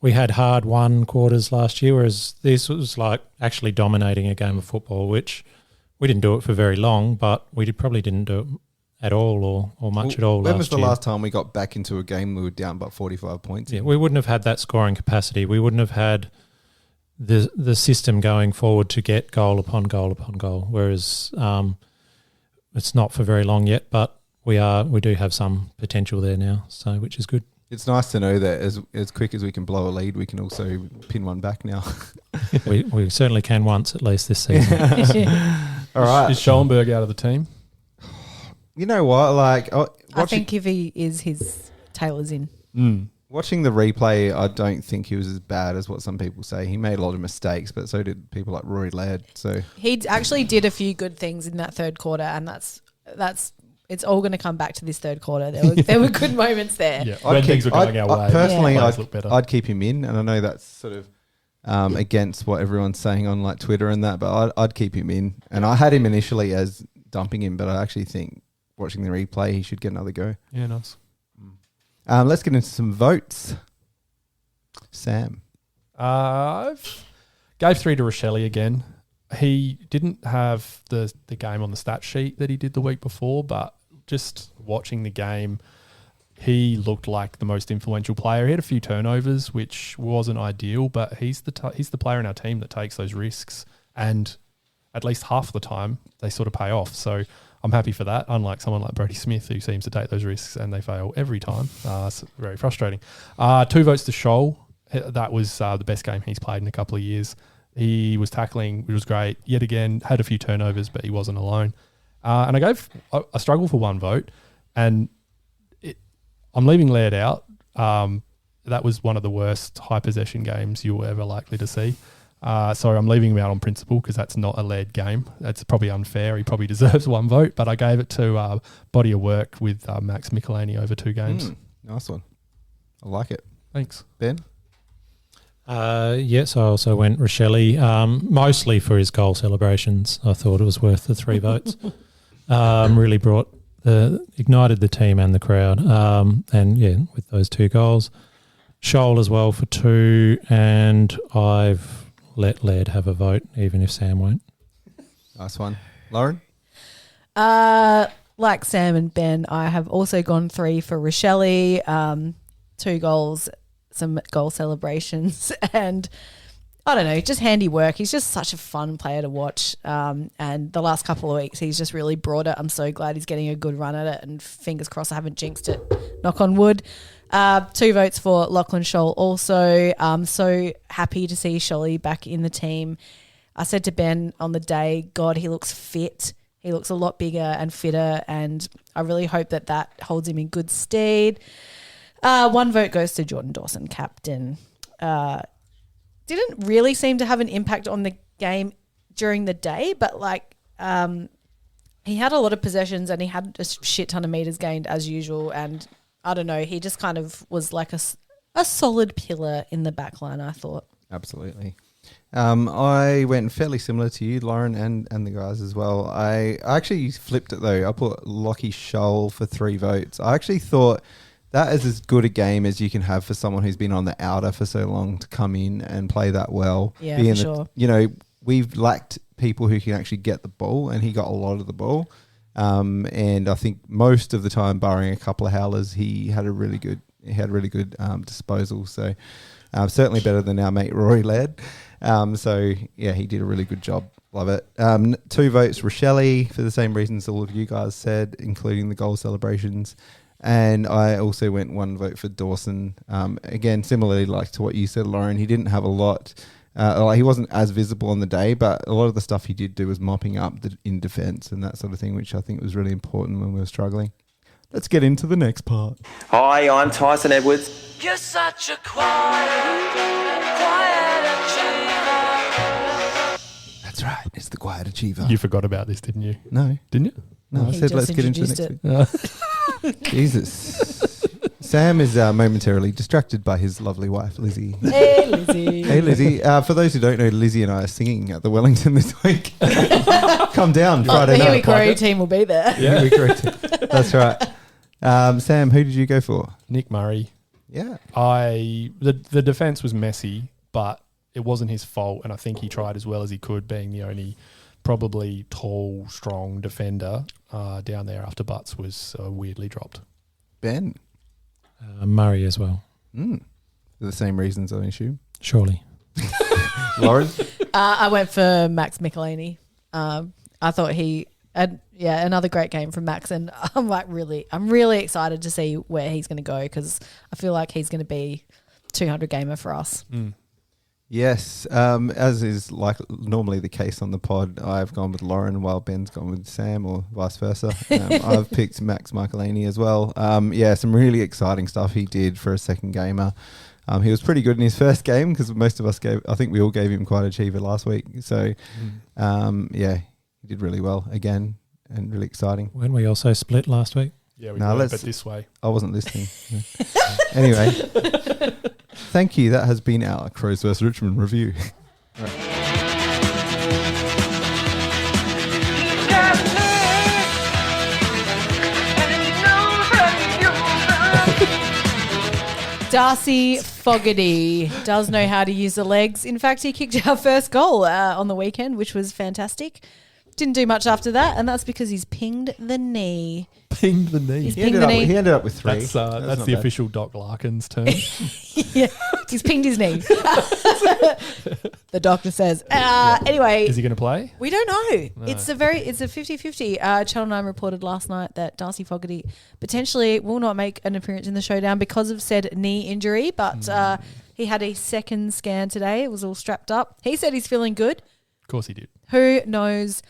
Speaker 2: we had hard won quarters last year, whereas this was like actually dominating a game of football, which we didn't do it for very long, but we probably didn't do it at all or much at all last year.
Speaker 5: When was the last time we got back into a game we were down by 45 points?
Speaker 2: Yeah, we wouldn't have had that scoring capacity. We wouldn't have had the system going forward to get goal upon goal upon goal, whereas it's not for very long yet, but we do have some potential there now, so which is good.
Speaker 5: It's nice to know that as quick as we can blow a lead, we can also pin one back now.
Speaker 2: we certainly can once at least this season.
Speaker 5: All right.
Speaker 1: Is Schellenberg out of the team?
Speaker 5: You know what?
Speaker 4: I think if he is, his Taylor's in.
Speaker 5: Watching the replay, I don't think he was as bad as what some people say. He made a lot of mistakes, but so did people like Rory Laird. So
Speaker 4: he actually did a few good things in that third quarter, and that's it's all going to come back to this third quarter. There were good moments there.
Speaker 1: Yeah, when things were going our way.
Speaker 5: Personally,
Speaker 1: I'd
Speaker 5: I'd keep him in, and I know that's sort of against what everyone's saying on like Twitter and that. But I'd keep him in, and I had him initially as dumping him, but I actually think watching the replay, he should get another go.
Speaker 1: Yeah, nice.
Speaker 5: Let's get into some votes. Sam.
Speaker 1: I've gave 3 to Rochelle again. He didn't have the game on the stat sheet that he did the week before, but just watching the game, he looked like the most influential player. He had a few turnovers, which wasn't ideal, but he's the player in our team that takes those risks, and at least half the time they sort of pay off. So I'm happy for that, unlike someone like Brodie Smith, who seems to take those risks and they fail every time. It's very frustrating. 2 votes to Shoal. That was the best game he's played in a couple of years. He was tackling, which was great. Yet again, had a few turnovers, but he wasn't alone. And I struggled for 1 vote, and I'm leaving Laird out. That was one of the worst high possession games you were ever likely to see. So I'm leaving him out on principle because that's not a Laird game. That's probably unfair. He probably deserves 1 vote, but I gave it to body of work with Max Michelini over 2 games.
Speaker 5: Nice one. I like it.
Speaker 1: Thanks.
Speaker 5: Ben?
Speaker 2: Yes, I also went Rochelle, mostly for his goal celebrations. I thought it was worth the 3 votes. Really ignited the team and the crowd. And yeah, with those 2 goals. Shoal as well for 2, and I've let Laird have a vote, even if Sam won't.
Speaker 5: Nice one. Lauren?
Speaker 4: Like Sam and Ben, I have also gone 3 for Rochelle, 2 goals, some goal celebrations, and I don't know, just handy work. He's just such a fun player to watch, and the last couple of weeks he's just really brought it. I'm so glad he's getting a good run at it, and fingers crossed I haven't jinxed it, knock on wood. 2 votes for Lachlan Shoal also. I'm so happy to see Sholly back in the team. I said to Ben on the day, God, he looks fit. He looks a lot bigger and fitter, and I really hope that holds him in good stead. 1 vote goes to Jordan Dawson, captain. Didn't really seem to have an impact on the game during the day, but he had a lot of possessions and he had a shit ton of meters gained as usual, and I don't know, he just kind of was like a solid pillar in the back line, I thought.
Speaker 5: Absolutely. I went fairly similar to you, Lauren, and the guys as well. I actually flipped it though. I put Lockie Shoal for 3 votes. I actually thought that is as good a game as you can have for someone who's been on the outer for so long to come in and play that well.
Speaker 4: Yeah, for sure.
Speaker 5: You know, we've lacked people who can actually get the ball, and he got a lot of the ball. And I think most of the time, barring a couple of howlers, he had really good disposal. So certainly better than our mate Rory Laird. So yeah, he did a really good job. Love it. 2 votes Rochelle for the same reasons all of you guys said, including the goal celebrations. And I also went 1 vote for Dawson. Again, similarly like to what you said, Lauren, he didn't have a lot. He wasn't as visible on the day, but a lot of the stuff he did do was mopping up in defence and that sort of thing, which I think was really important when we were struggling. Let's get into the next part.
Speaker 9: Hi, I'm Tyson Edwards.
Speaker 7: You're such a quiet achiever.
Speaker 5: That's right. It's the quiet achiever.
Speaker 1: You forgot about this, didn't you?
Speaker 5: No.
Speaker 1: Didn't you?
Speaker 5: No, I
Speaker 4: He
Speaker 5: said
Speaker 4: just
Speaker 5: let's get into the
Speaker 4: introduced
Speaker 5: next bit. Jesus. Sam is momentarily distracted by his lovely wife, Lizzie.
Speaker 4: Hey, Lizzie.
Speaker 5: Hey, Lizzie. For those who don't know, Lizzie and I are singing at the Wellington this week. Come down Friday
Speaker 4: The
Speaker 5: night.
Speaker 4: Huey Crow team will be there.
Speaker 5: Yeah, we correct it. That's right. Sam, who did you go for?
Speaker 1: Nick Murray.
Speaker 5: Yeah.
Speaker 1: The defence was messy, but it wasn't his fault, and I think he tried as well as he could, being the only probably tall, strong defender down there after Butts was weirdly dropped.
Speaker 5: Ben.
Speaker 2: Murray as well.
Speaker 5: For the same reasons, I assume.
Speaker 2: Surely.
Speaker 5: Lauren?
Speaker 4: I went for Max Michelini. I thought he had another great game from Max, and I'm really excited to see where he's going to go, because I feel like he's going to be 200 gamer for us.
Speaker 5: Yes, as is like normally the case on the pod, I've gone with Lauren while Ben's gone with Sam, or vice versa. I've picked Max Michelini as well. Some really exciting stuff he did for a second gamer. He was pretty good in his first game, because most of us I think we all gave him quite achiever last week. So, he did really well again, and really exciting.
Speaker 2: Weren't we also split last week?
Speaker 1: Yeah, we were, but this way.
Speaker 5: I wasn't listening. Anyway. Thank you. That has been our Crows vs Richmond review.
Speaker 4: Darcy Fogarty does know how to use the legs. In fact, he kicked our first goal on the weekend, which was fantastic. Didn't do much after that, and that's because he's pinged the knee.
Speaker 1: Pinged the knee.
Speaker 4: He's
Speaker 5: He
Speaker 4: pinged the knee.
Speaker 5: ended up with 3.
Speaker 1: That's
Speaker 5: not
Speaker 1: the
Speaker 5: bad.
Speaker 1: official Doc Larkins term.
Speaker 4: Yeah, he's pinged his knee. The doctor says. Anyway,
Speaker 1: Is he going to play?
Speaker 4: we don't know. It's a 50-50. Channel 9 reported last night that Darcy Fogarty potentially will not make an appearance in the showdown because of said knee injury, but he had a second scan today. It was all strapped up. He said he's feeling good.
Speaker 1: Of course he did.
Speaker 4: Who knows?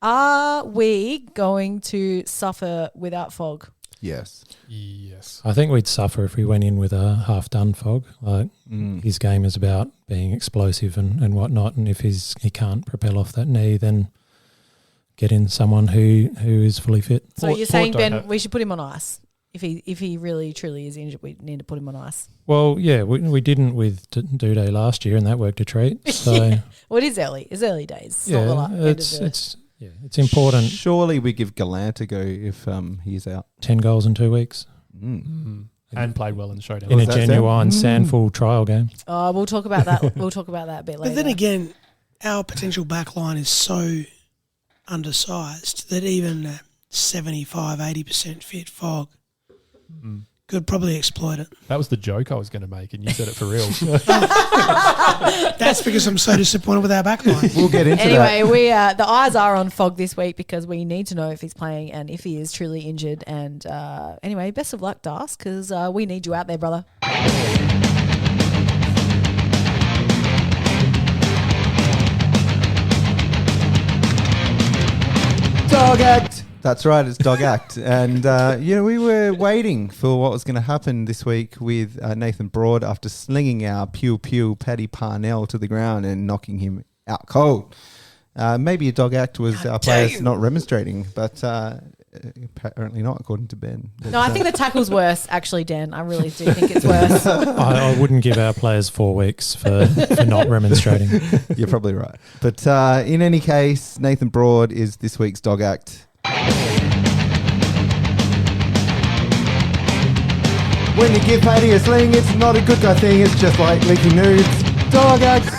Speaker 4: Are we going to suffer without Fog?
Speaker 5: Yes.
Speaker 1: Yes.
Speaker 2: I think we'd suffer if we went in with a half-done Fog. Like his game is about being explosive and whatnot, and if he can't propel off that knee, then get in someone who is fully fit.
Speaker 4: So
Speaker 1: Port-
Speaker 4: you're saying,
Speaker 1: Port don't
Speaker 4: Ben,
Speaker 1: have-
Speaker 4: we should put him on ice? If he really truly is injured, we need to put him on ice.
Speaker 2: Well, yeah, we didn't with Duday last year, and that worked a treat. So
Speaker 4: Well, it is early. It's early days. It's
Speaker 2: yeah,
Speaker 4: not the end of
Speaker 2: it's important.
Speaker 5: Surely we give Gallant a go if he's out.
Speaker 2: 10 goals in 2 weeks
Speaker 1: And played well in the showdown.
Speaker 2: in a
Speaker 5: that, Sam?
Speaker 2: genuine Sandful trial game.
Speaker 4: We'll talk about that. We'll talk about that a bit later.
Speaker 3: But then again, our potential backline is so undersized that even 75-80% fit Fog could probably exploit it.
Speaker 1: That was the joke I was going to make, and you said it for real.
Speaker 3: That's because I'm so disappointed with our backline.
Speaker 5: We'll get into that.
Speaker 4: Anyway, we the eyes are on Fog this week because we need to know if he's playing and if he is truly injured. And anyway, best of luck, Das, because we need you out there, brother.
Speaker 5: Dog Act. That's right, it's Dog Act. And, we were waiting for what was going to happen this week with Nathan Broad after slinging our pew Paddy Parnell to the ground and knocking him out cold. Maybe a Dog Act was our players not remonstrating, but apparently not, according to Ben. But,
Speaker 4: No, I think the tackle's worse, actually, Dan. I really do think it's worse.
Speaker 2: I wouldn't give our players 4 weeks for not remonstrating.
Speaker 5: You're probably right. But in any case, Nathan Broad is this week's Dog Act. When you give Paddy a sling, it's not a good guy thing. It's just like leaking nudes. Dog Act.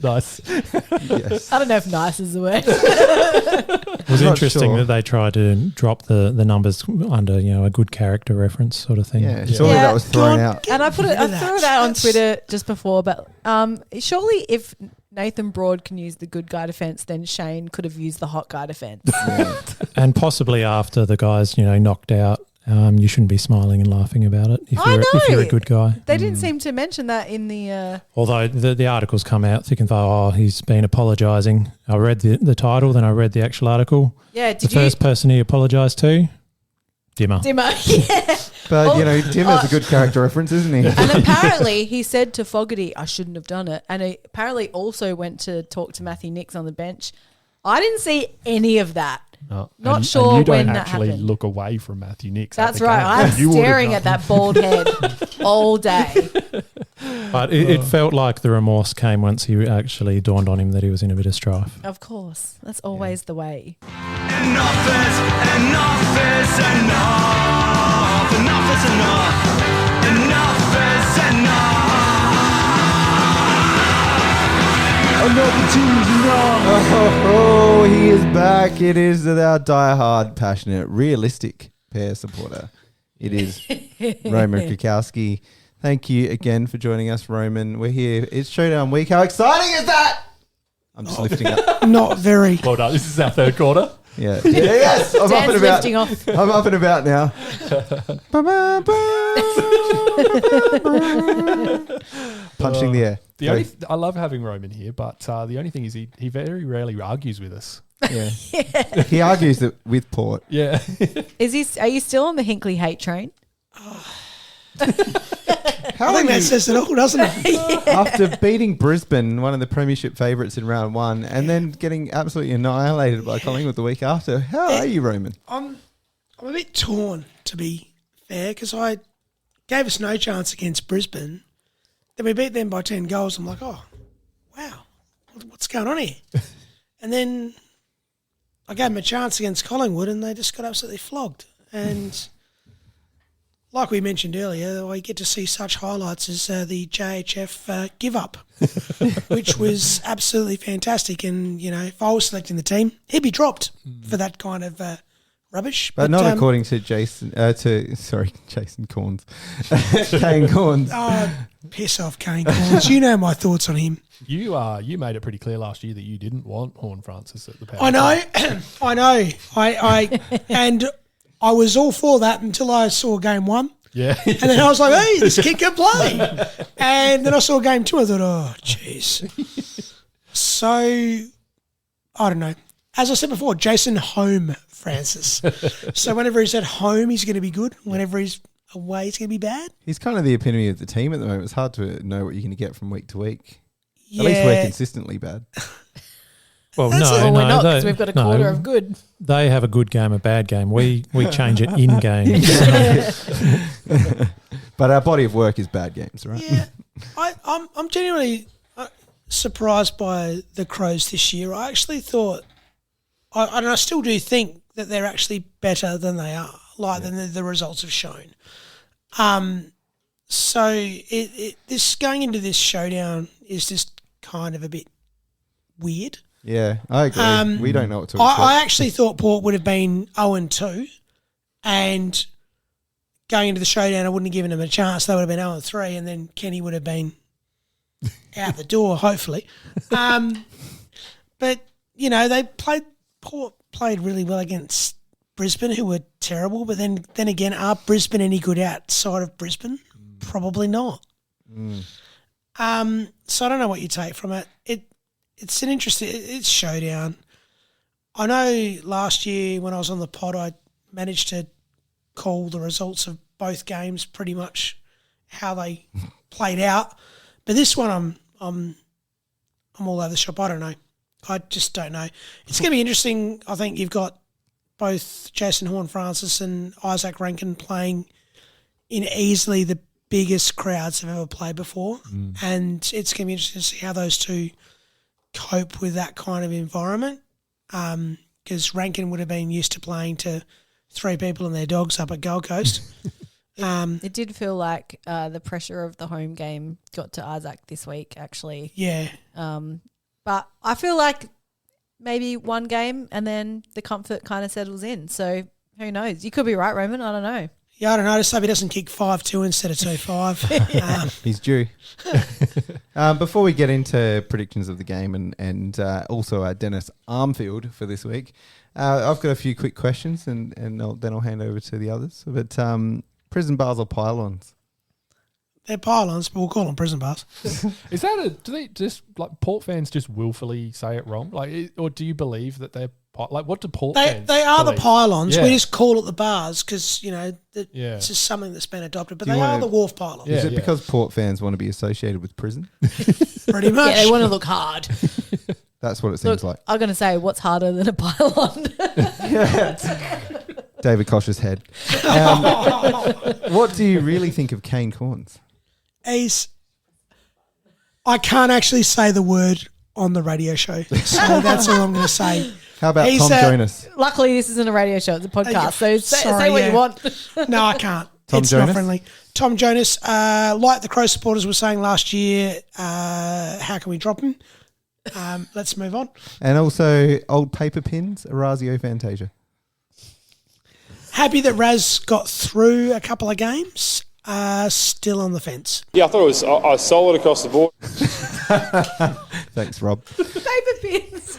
Speaker 1: Nice.
Speaker 5: Yes.
Speaker 4: I don't know if nice is the word.
Speaker 2: It was
Speaker 5: I'm not
Speaker 2: interesting
Speaker 5: sure.
Speaker 2: that they tried to drop the numbers under a good character reference sort of thing.
Speaker 5: Yeah, surely that was thrown out.
Speaker 4: And I threw it out on
Speaker 3: That's-
Speaker 4: Twitter just before, but surely if Nathan Broad can use the good guy defense, then Shane could have used the hot guy defense.
Speaker 2: And possibly after the guys knocked out, you shouldn't be smiling and laughing about it if you're a good guy.
Speaker 4: They didn't seem to mention that in the.
Speaker 2: Although the articles come out thick and fast, he's been apologising. I read the title, then I read the actual article.
Speaker 4: Yeah,
Speaker 2: The first person he apologised to, Dimmer.
Speaker 4: Dimmer, yeah.
Speaker 5: But, Dimmer's a good character reference, isn't he?
Speaker 4: And apparently he said to Fogarty, I shouldn't have done it. And he apparently also went to talk to Matthew Nix on the bench. I didn't see any of that.
Speaker 1: No.
Speaker 4: Not
Speaker 1: and
Speaker 4: sure
Speaker 1: you don't
Speaker 4: when that
Speaker 1: actually
Speaker 4: happened.
Speaker 1: look away from Matthew Nix.
Speaker 4: That's right. I'm staring at that bald head all day.
Speaker 2: But it felt like the remorse came once he actually dawned on him that he was in a bit of strife.
Speaker 4: Of course. That's always the way.
Speaker 10: Enough is enough. Enough is enough. Enough is enough.
Speaker 5: Oh, he is back. It is our diehard, passionate, realistic pair supporter. It is Roman Kukowski. Thank you again for joining us, Roman. We're here. It's Showdown Week. How exciting is that? I'm just lifting up.
Speaker 3: Not very.
Speaker 1: Well done. This is our third quarter.
Speaker 5: Yeah. Yes. I'm up
Speaker 4: Dan's
Speaker 5: and about.
Speaker 4: lifting off.
Speaker 5: I'm up and about now. Punching the air.
Speaker 1: I love having Roman here, but the only thing is he very rarely argues with us.
Speaker 5: Yeah. He argues that with Port.
Speaker 1: Yeah.
Speaker 4: Are you still on the Hinkley hate train?
Speaker 5: How
Speaker 3: I think that says it all, doesn't it?
Speaker 5: After beating Brisbane, one of the premiership favourites in round one, and then getting absolutely annihilated by Collingwood the week after, how are you, Roman?
Speaker 3: I'm a bit torn, to be fair, because I gave us no chance against Brisbane, Then we beat them by 10 goals. I'm like, oh, wow, what's going on here? And then I gave them a chance against Collingwood and they just got absolutely flogged. And like we mentioned earlier, I get to see such highlights as the JHF give up, which was absolutely fantastic. And, you know, if I was selecting the team, he'd be dropped for that kind of rubbish.
Speaker 5: But not according to Jason Corns. Kane Corns.
Speaker 3: Oh, piss off, Kane Corns. You know my thoughts on him.
Speaker 1: You made it pretty clear last year that you didn't want Horn Francis at the power.
Speaker 3: I know. I know. And I was all for that until I saw game one.
Speaker 1: Yeah.
Speaker 3: And then I was like, hey, this kid can play. And then I saw game two. I thought, oh, jeez. So, I don't know. As I said before, Jason Home Francis. So whenever he's at home, he's going to be good. Whenever he's away, he's going to be bad.
Speaker 5: He's kind of the epitome of the team at the moment. It's hard to know what you're going to get from week to week.
Speaker 3: Yeah.
Speaker 5: At least we're consistently bad.
Speaker 2: Well,
Speaker 4: Well, we're not because we've got a quarter of good.
Speaker 2: They have a good game, a bad game. We change it in game.
Speaker 5: But our body of work is bad games, right?
Speaker 3: Yeah. I'm genuinely surprised by the Crows this year. I actually thought, and I still do think that they're actually better than they are, than the results have shown. So this going into this showdown is just kind of a bit weird.
Speaker 5: Yeah, I agree. We don't know what to expect.
Speaker 3: I actually thought Port would have been 0-2, and going into the showdown, I wouldn't have given them a chance. They would have been 0-3, and then Kenny would have been out the door, hopefully. But, you know, Port played really well against Brisbane, who were terrible. But then again, are Brisbane any good outside of Brisbane? Probably not. So I don't know what you take from it. It's an interesting. It's showdown. I know last year when I was on the pod, I managed to call the results of both games pretty much how they played out. But this one, I'm all over the shop. I don't know. I just don't know. It's going to be interesting. I think you've got both Jason Horne-Francis and Isaac Rankin playing in easily the biggest crowds they've ever played before. And it's going to be interesting to see how those two cope with that kind of environment, because Rankin would have been used to playing to 3 people and their dogs up at Gold Coast.
Speaker 4: It did feel like the pressure of the home game got to Isaac this week, actually.
Speaker 3: Yeah.
Speaker 4: But I feel like maybe one game and then the comfort kind of settles in. So who knows? You could be right, Roman. I don't know.
Speaker 3: Yeah, I don't know. I just hope he doesn't kick 5-2 instead of 2-5.
Speaker 5: He's due. Before we get into predictions of the game and also our Dennis Armfield for this week, I've got a few quick questions and then I'll hand over to the others. But prison bars or pylons?
Speaker 3: They're pylons, but we'll call them prison bars.
Speaker 1: Is that do they just like Port fans just willfully say it wrong? Like, or do you believe that they're like, what do Port fans
Speaker 3: They are
Speaker 1: believe?
Speaker 3: the pylons.
Speaker 1: Yeah.
Speaker 3: We just call it the bars because, you know, it's just something that's been adopted. But they are the wharf pylons.
Speaker 5: Is it because Port fans want to be associated with prison?
Speaker 3: Pretty much.
Speaker 4: Yeah, they want to look hard.
Speaker 5: That's what it seems like.
Speaker 4: I'm going to say, what's harder than a pylon?
Speaker 5: David Koch's head. What do you really think of Kane Corns?
Speaker 3: I can't actually say the word on the radio show, so that's all I'm going to say.
Speaker 5: How about Tom Jonas?
Speaker 4: Luckily, this isn't a radio show; it's a podcast. So say what you want.
Speaker 3: No, I can't. It's
Speaker 5: Jonas?
Speaker 3: not friendly. Tom Jonas, like the Crow supporters were saying last year, how can we drop him? Let's move on.
Speaker 5: And also old paper pins, Orazio Fantasia.
Speaker 3: Happy that Raz got through a couple of games. Still on the fence.
Speaker 11: Yeah, I thought it was solid across the board.
Speaker 5: Thanks, Rob.
Speaker 4: Paper pins.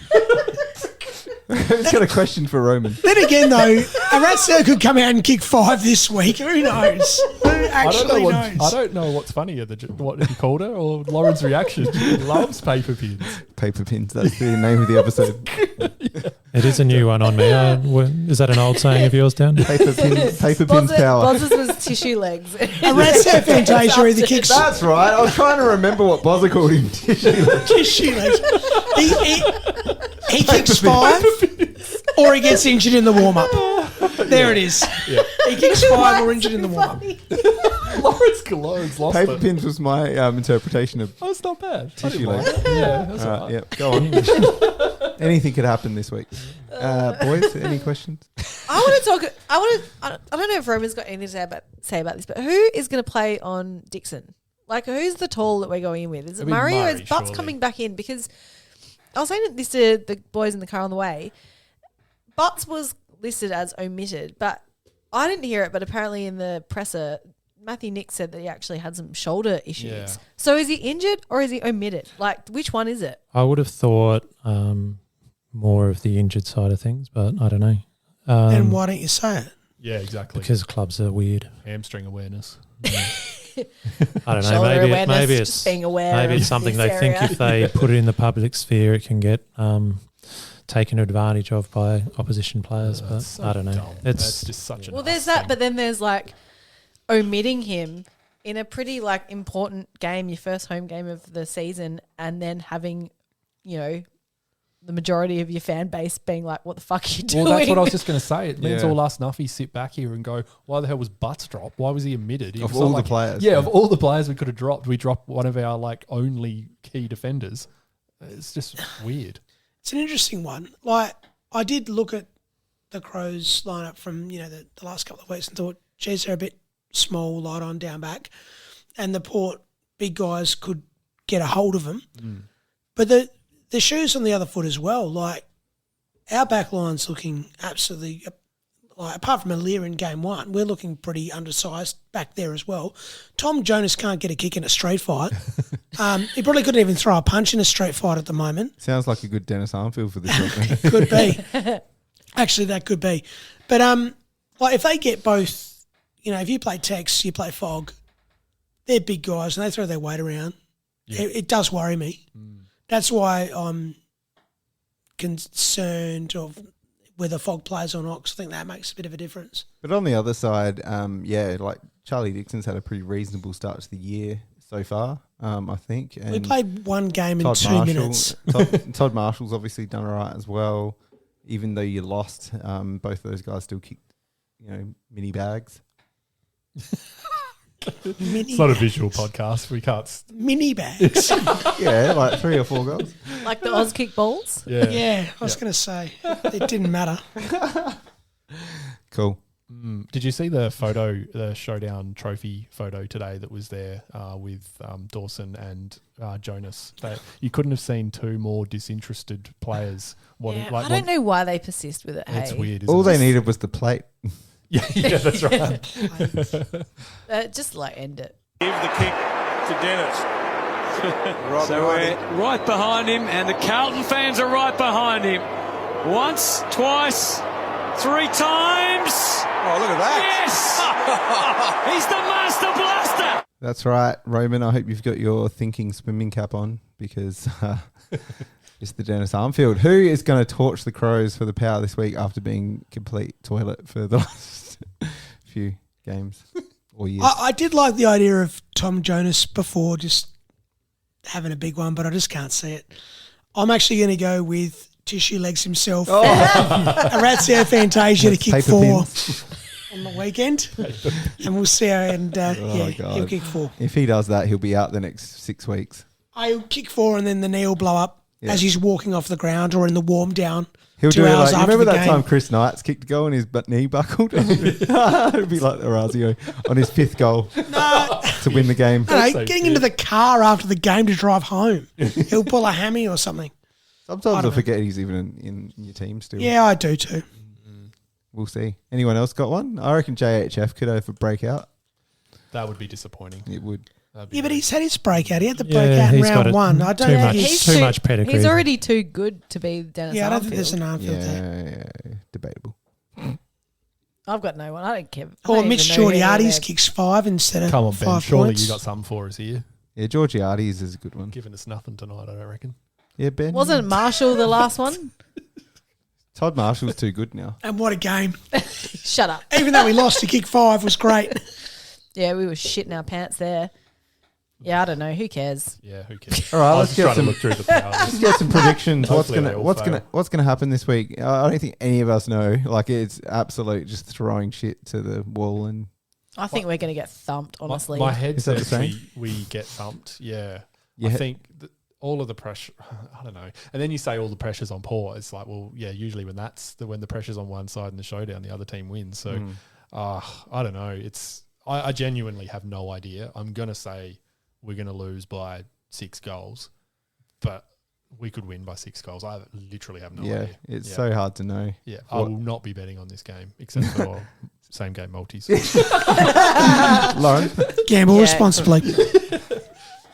Speaker 5: Who's got a question for Roman?
Speaker 3: Then again, though, a Ratzer could come out and kick 5 this week. Who knows? Who actually knows?
Speaker 1: I don't know what's funnier, what he called her or Lauren's reaction. She loves paper pins.
Speaker 5: Paper pins, that's the name of the episode.
Speaker 2: It is a new one on me. Is that an old saying of yours, Dan?
Speaker 5: Paper pins power.
Speaker 4: Bozz's was tissue legs.
Speaker 3: A Ratzer Fantasia either kicks...
Speaker 5: That's right. I was trying to remember what Bozza called him.
Speaker 3: Tissue legs. He kicks 5 or he gets injured in the warm-up. There it is.
Speaker 1: Yeah.
Speaker 3: He kicks 5 or injured in the warm-up.
Speaker 1: Lawrence Cologne's lost
Speaker 5: Paper
Speaker 1: it.
Speaker 5: pins was my interpretation of
Speaker 1: Oh, it's not bad.
Speaker 5: tissue
Speaker 1: I
Speaker 5: leg.
Speaker 1: didn't mind it. Yeah, that's all right.
Speaker 5: Yep, go on. Anything could happen this week. Boys, any questions?
Speaker 4: I want to talk. I don't know if Roman's got anything to say about this, but who is going to play on Dixon? Like, who's the tall that we're going in with? Is it
Speaker 1: It'll be
Speaker 4: Murray or
Speaker 1: Murray,
Speaker 4: is Butts
Speaker 1: surely.
Speaker 4: coming back in? Because I was saying this to the boys in the car on the way. Butts was listed as omitted, but I didn't hear it. But apparently in the presser, Matthew Nick said that he actually had some shoulder issues.
Speaker 1: Yeah.
Speaker 4: So is he injured or is he omitted? Like, which one is it?
Speaker 2: I would have thought more of the injured side of things, but I don't know.
Speaker 3: Then why don't you say it?
Speaker 1: Yeah, exactly.
Speaker 2: Because clubs are weird.
Speaker 1: Hamstring awareness.
Speaker 2: I don't know.
Speaker 4: Shoulder
Speaker 2: Maybe
Speaker 4: awareness,
Speaker 2: maybe
Speaker 4: just
Speaker 2: it's
Speaker 4: being aware
Speaker 2: maybe
Speaker 4: of
Speaker 2: it's something
Speaker 4: this
Speaker 2: they think
Speaker 4: area.
Speaker 2: if they put it in the public sphere, it can get taken advantage of by opposition players. But
Speaker 1: That's so
Speaker 2: I don't know.
Speaker 1: dumb.
Speaker 2: It's
Speaker 1: That's just such a
Speaker 4: Well,
Speaker 1: nuts
Speaker 4: there's that,
Speaker 1: thing.
Speaker 4: but then there's like omitting him in a pretty like important game, your first home game of the season, and then having, you know, the majority of your fan base being like, "What the fuck are you doing?"
Speaker 1: Well, that's what I was just going to say. It means
Speaker 5: Yeah.
Speaker 1: all us nuffies sit back here and go, why the hell was Butts dropped? Why was he omitted? It
Speaker 5: Of
Speaker 1: was
Speaker 5: all
Speaker 1: not
Speaker 5: the players,
Speaker 1: Yeah,
Speaker 5: yeah.
Speaker 1: of all the players we could have dropped, we dropped one of our like only key defenders. It's just weird.
Speaker 3: It's an interesting one. Like, I did look at the Crows lineup from, you know, the last couple of weeks and thought, geez, they're a bit small, light on, down back. And the Port big guys could get a hold of them. But the shoes on the other foot as well. Like, our back line's looking absolutely, like, apart from Alir in game one, we're looking pretty undersized back there as well. Tom Jonas can't get a kick in a street fight. He probably couldn't even throw a punch in a street fight at the moment.
Speaker 5: Sounds like a good Dennis Armfield for this week.
Speaker 3: Could be. Actually, that could be. But like if they get both, you know, if you play Tex, you play Fog, they're big guys and they throw their weight around.
Speaker 1: Yeah.
Speaker 3: It does worry me. That's why I'm concerned of whether Fog plays or not, 'cause I think that makes a bit of a difference.
Speaker 5: But on the other side, like Charlie Dixon's had a pretty reasonable start to the year so far, I think. And
Speaker 3: We played one game in
Speaker 5: Todd
Speaker 3: 2
Speaker 5: Marshall-
Speaker 3: minutes.
Speaker 5: Todd Marshall's obviously done all right as well. Even though you lost, both of those guys still kicked, you know, mini bags.
Speaker 3: Mini,
Speaker 1: It's not a visual podcast. We can't.
Speaker 3: mini bags.
Speaker 5: Yeah, like 3 or 4 goals.
Speaker 4: like the Oz kick balls.
Speaker 1: Yeah.
Speaker 3: Yeah, I was going to say it didn't matter.
Speaker 5: Cool.
Speaker 1: Did you see the photo, the Showdown trophy photo today that was there with Dawson and Jonas? You couldn't have seen 2 more disinterested players.
Speaker 4: I don't know why they persist with it.
Speaker 1: It's
Speaker 4: hey?
Speaker 1: weird. Isn't
Speaker 5: All
Speaker 1: it?
Speaker 5: they needed was the plate.
Speaker 1: Yeah, that's right.
Speaker 4: Just like end it.
Speaker 11: Give the kick to Dennis.
Speaker 10: So we're right behind him, and the Carlton fans are right behind him. Once, twice, 3 times.
Speaker 12: Oh, look at that.
Speaker 10: Yes! He's the master blaster.
Speaker 5: That's right, Roman. I hope you've got your thinking swimming cap on because it's the Dennis Armfield. Who is going to torch the Crows for the power this week after being complete toilet for the last few games or years?
Speaker 3: I did like the idea of Tom Jonas before just having a big one, but I just can't see it. I'm actually going to go with Tissue Legs himself. Orazio Fantasia to kick
Speaker 5: Paper
Speaker 3: 4
Speaker 5: pins.
Speaker 3: on the weekend. And we'll see how, and
Speaker 5: God.
Speaker 3: he'll kick 4.
Speaker 5: If he does that, he'll be out the next 6 weeks.
Speaker 3: I'll kick 4 and then the knee will blow up
Speaker 5: Yeah.
Speaker 3: as he's walking off the ground or in the warm down.
Speaker 5: He'll
Speaker 3: 2
Speaker 5: do it
Speaker 3: hours
Speaker 5: like, you
Speaker 3: after
Speaker 5: remember
Speaker 3: the
Speaker 5: that
Speaker 3: game.
Speaker 5: time Chris Knight's kicked a goal and his knee buckled? It'll be like Orazio on his 5th goal to win the game.
Speaker 3: No, getting into the car after the game to drive home. He'll pull a hammy or something.
Speaker 5: Sometimes I forget he's even in your team still.
Speaker 3: Yeah, I do too.
Speaker 5: We'll see. Anyone else got one? I reckon JHF could have a breakout.
Speaker 1: That would be disappointing.
Speaker 5: It would.
Speaker 3: Yeah, but he's had his breakout. He had the
Speaker 2: Yeah,
Speaker 3: breakout in
Speaker 2: he's got
Speaker 3: round
Speaker 2: it
Speaker 3: 1. I don't
Speaker 2: too
Speaker 3: think
Speaker 2: much.
Speaker 3: he's...
Speaker 2: Too much pedigree.
Speaker 4: He's already too good to be Dennis
Speaker 3: Yeah, I don't think
Speaker 4: Armfield.
Speaker 3: there's an Armfield there.
Speaker 5: Yeah, debatable.
Speaker 4: I've got no one. I don't care.
Speaker 3: Or Mitch Georgiades kicks 5 instead of
Speaker 1: Come on,
Speaker 3: 5
Speaker 1: Ben. Surely
Speaker 3: points.
Speaker 1: you got something for us here.
Speaker 5: Yeah, Georgiades is a good one.
Speaker 1: Giving us nothing tonight, I don't reckon.
Speaker 5: Yeah, Ben.
Speaker 4: Wasn't Marshall the last one?
Speaker 5: Todd Marshall's too good now.
Speaker 3: And what a game.
Speaker 4: Shut up.
Speaker 3: Even though we lost, to kick 5 was great.
Speaker 4: Yeah, we were shitting our pants there. Yeah, I don't know. Who cares?
Speaker 1: Yeah, who cares?
Speaker 5: All right,
Speaker 1: let's get some. Look through the powers.
Speaker 5: Let's get some predictions. what's
Speaker 1: Hopefully
Speaker 5: gonna happen this week? I don't think any of us know. Like, it's absolute just throwing shit to the wall. And
Speaker 4: I think we're going to get thumped. Honestly,
Speaker 1: my head
Speaker 5: Is that the
Speaker 1: says
Speaker 5: same?
Speaker 1: we get thumped. Yeah,
Speaker 5: Yeah.
Speaker 1: I think all of the pressure. I don't know. And then you say all the pressure's on Port. It's like, well, yeah. Usually when the pressure's on one side in the showdown, the other team wins. So, I don't know. I genuinely have no idea. I'm gonna say we're gonna lose by 6 goals, but we could win by 6 goals. I literally have no idea.
Speaker 5: It's so hard to know.
Speaker 1: Yeah, I will not be betting on this game except for same game multis.
Speaker 5: Lauren,
Speaker 3: gamble responsibly.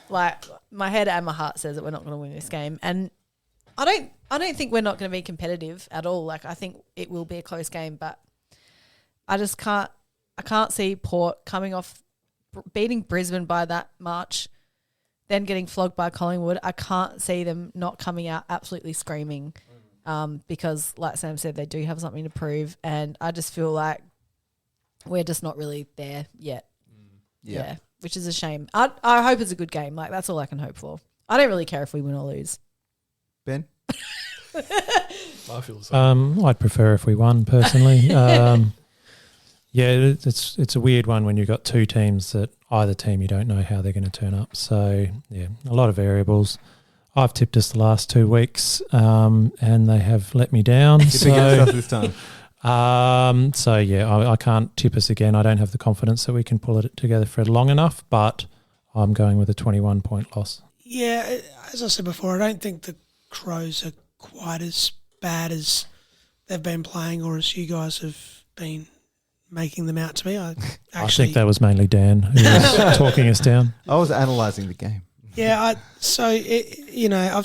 Speaker 4: Like, my head and my heart says that we're not going to win this game, and I don't think we're not going to be competitive at all. Like, I think it will be a close game, but I just can't. I can't see Port coming off beating Brisbane by that much, then getting flogged by Collingwood. I can't see them not coming out absolutely screaming, because, like Sam said, they do have something to prove, and I just feel like we're just not really there yet. Yeah, which is a shame. I hope it's a good game. Like, that's all I can hope for. I don't really care if we win or lose.
Speaker 5: Ben?
Speaker 1: I feel the same.
Speaker 2: I'd prefer if we won, personally. Yeah, it's a weird one when you've got two teams that either team you don't know how they're going to turn up. So, yeah, a lot of variables. I've tipped us the last 2 weeks, and they have let me down.
Speaker 5: Tip against us this time.
Speaker 2: I can't tip us again. I don't have the confidence that we can pull it together for long enough, but I'm going with a 21-point loss.
Speaker 3: Yeah, as I said before, I don't think the Crows are quite as bad as they've been playing or as you guys have been making them out to me. I
Speaker 2: think that was mainly Dan who was talking us down.
Speaker 5: I was analysing the game.
Speaker 3: Yeah, I've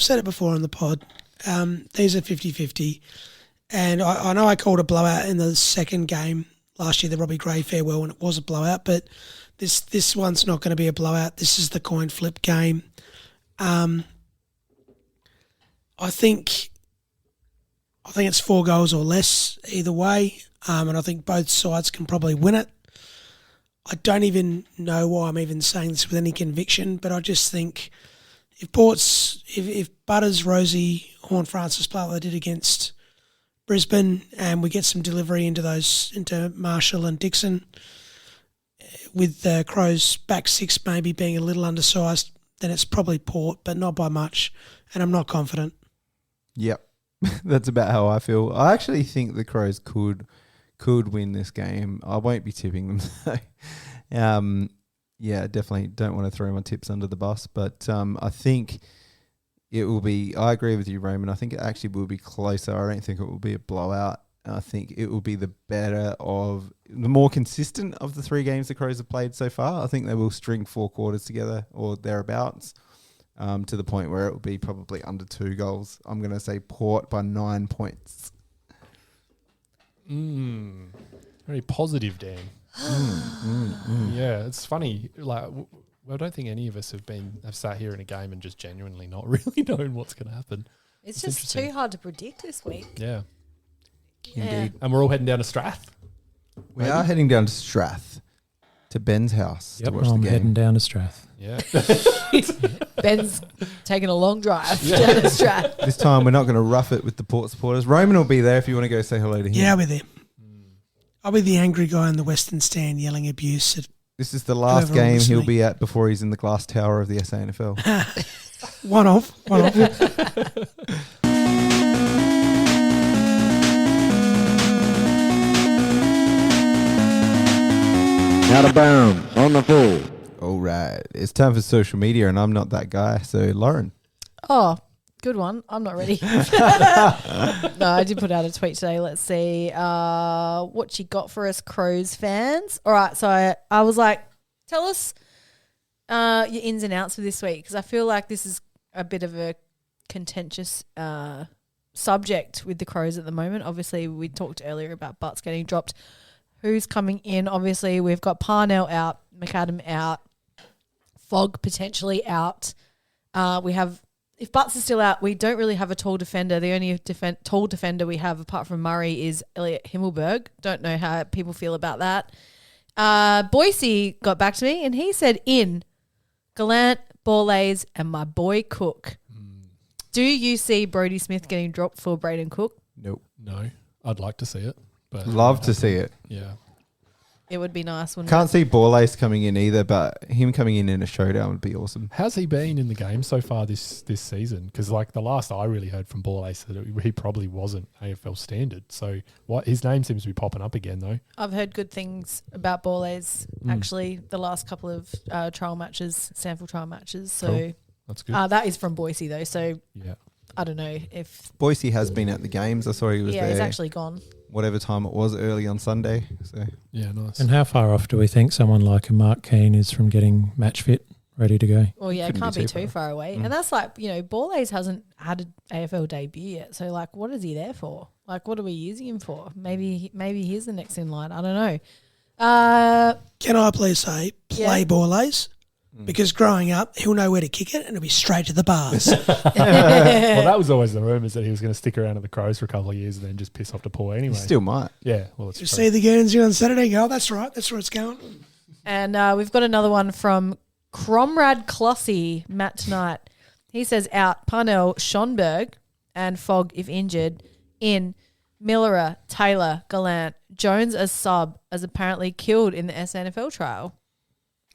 Speaker 3: said it before on the pod. These are 50-50. And I know I called a blowout in the second game last year, the Robbie Gray farewell, when it was a blowout, but this one's not going to be a blowout. This is the coin flip game. I think it's 4 goals or less either way, and I think both sides can probably win it. I don't even know why I'm even saying this with any conviction, but I just think if Butters, Rosie, Horn-Francis play what they did against Brisbane, and we get some delivery into Marshall and Dixon, with the Crows back 6 maybe being a little undersized, then it's probably Port, but not by much, and I'm not confident.
Speaker 5: Yep, that's about how I feel. I actually think the Crows could win this game. I won't be tipping them though. Definitely don't want to throw my tips under the bus, but I think it will be. I agree with you, Raymond. I think it actually will be closer. I don't think it will be a blowout. I think it will be the more consistent of the 3 games the Crows have played so far. I think they will string 4 quarters together or thereabouts, to the point where it will be probably under 2 goals. I'm going to say Port by 9 points.
Speaker 1: Very positive, Dan. Yeah, it's funny. Like, I don't think any of us have sat here in a game and just genuinely not really known what's going to happen.
Speaker 4: It's just too hard to predict this week.
Speaker 1: Yeah.
Speaker 5: Indeed.
Speaker 1: And we're all heading down to Strath.
Speaker 5: We are heading down to Strath, to Ben's house to watch the
Speaker 2: I'm
Speaker 5: game.
Speaker 2: heading down to Strath.
Speaker 1: Yeah.
Speaker 4: Ben's taking a long drive down to Strath.
Speaker 5: This time we're not going to rough it with the Port supporters. Roman will be there if you want to go say hello to him.
Speaker 3: Yeah, I'll be there. I'll be the angry guy in the Western stand yelling abuse at
Speaker 5: This is the last game he'll be at before he's in the glass tower of the SANFL.
Speaker 3: One off.
Speaker 13: Out of bounds on the full.
Speaker 5: All right. It's time for social media, and I'm not that guy. So, Lauren.
Speaker 4: Oh, good one. I'm not ready. No, I did put out a tweet today. Let's see what you got for us Crows fans. All right, so I was like, tell us your ins and outs for this week, because I feel like this is a bit of a contentious subject with the Crows at the moment. Obviously, we talked earlier about Butts getting dropped. Who's coming in? Obviously, we've got Parnell out, McAdam out, Fogg potentially out. If Butts is still out, we don't really have a tall defender. The only tall defender we have apart from Murray is Elliot Himmelberg. Don't know how people feel about that. Boise got back to me and he said in. Gallant, Borlase, and my boy Cook. Do you see Brodie Smith getting dropped for Braden Cook?
Speaker 5: Nope.
Speaker 1: No, I'd like to see it. But
Speaker 5: Love to see it.
Speaker 1: Yeah.
Speaker 4: It would be nice, wouldn't
Speaker 5: Can't
Speaker 4: it?
Speaker 5: see Borlase coming in either, but him coming in a showdown would be awesome.
Speaker 1: How's he been in the game so far this season? Because like the last I really heard from Borlase that he probably wasn't AFL standard. So his name seems to be popping up again though.
Speaker 4: I've heard good things about Borlase, actually, the last couple of trial matches, sample trial matches. So
Speaker 1: Cool. That's good.
Speaker 4: that is from Boise though. So
Speaker 1: yeah.
Speaker 4: I don't know if...
Speaker 5: Boise has been at the games. I saw he was there.
Speaker 4: Yeah, he's actually gone.
Speaker 5: Whatever time it was, early on Sunday. So
Speaker 1: yeah, nice.
Speaker 2: And how far off do we think someone like a Mark Keane is from getting match fit, ready to go?
Speaker 4: Well, yeah, it can't be too far away. And that's like, Borlase hasn't had an AFL debut yet. So, like, what is he there for? Like, what are we using him for? Maybe he's the next in line. I don't know.
Speaker 3: Can I please say, play Borlase? Because growing up, he'll know where to kick it and it'll be straight to the bars.
Speaker 1: Well, that was always the rumours that he was going to stick around at the Crows for a couple of years and then just piss off to Paul anyway.
Speaker 5: he still might.
Speaker 1: Yeah, well, it's
Speaker 3: You see the Guernsey on Saturday, go, that's right, that's where it's going.
Speaker 4: And we've got another one from Cromrad Clossy, Matt tonight. He says out Parnell, Schonberg, and Fogg, if injured, in Millerer, Taylor, Gallant, Jones as sub, as apparently killed in the SNFL trial.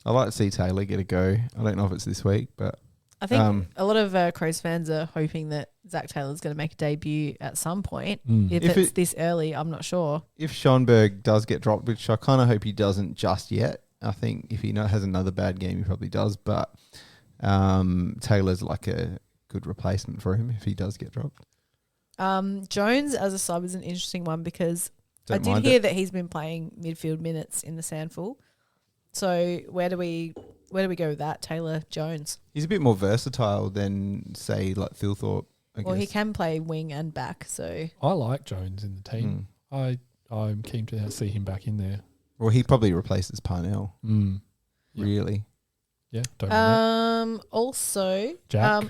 Speaker 5: I like to see Taylor get a go. I don't know if it's this week, but
Speaker 4: I think a lot of Crows fans are hoping that Zach Taylor's going to make a debut at some point. If it's this early, I'm not sure.
Speaker 5: if Schonberg does get dropped, which I kind of hope he doesn't just yet, I think if he has another bad game, he probably does. But Taylor's like a good replacement for him if he does get dropped.
Speaker 4: Jones as a sub is an interesting one because I
Speaker 5: Don't
Speaker 4: did
Speaker 5: mind
Speaker 4: hear
Speaker 5: it.
Speaker 4: that he's been playing midfield minutes in the Sandful. So where do we go with that? Taylor, Jones.
Speaker 5: He's a bit more versatile than, say, like Thilthorpe, I
Speaker 4: Well, he
Speaker 5: guess.
Speaker 4: can play wing and back. So
Speaker 1: I like Jones in the team. I'm keen to see him back in there.
Speaker 5: Well, he probably replaces Parnell,
Speaker 1: Yeah.
Speaker 5: really.
Speaker 1: Yeah, don't mind that.
Speaker 4: Also,
Speaker 1: Jack.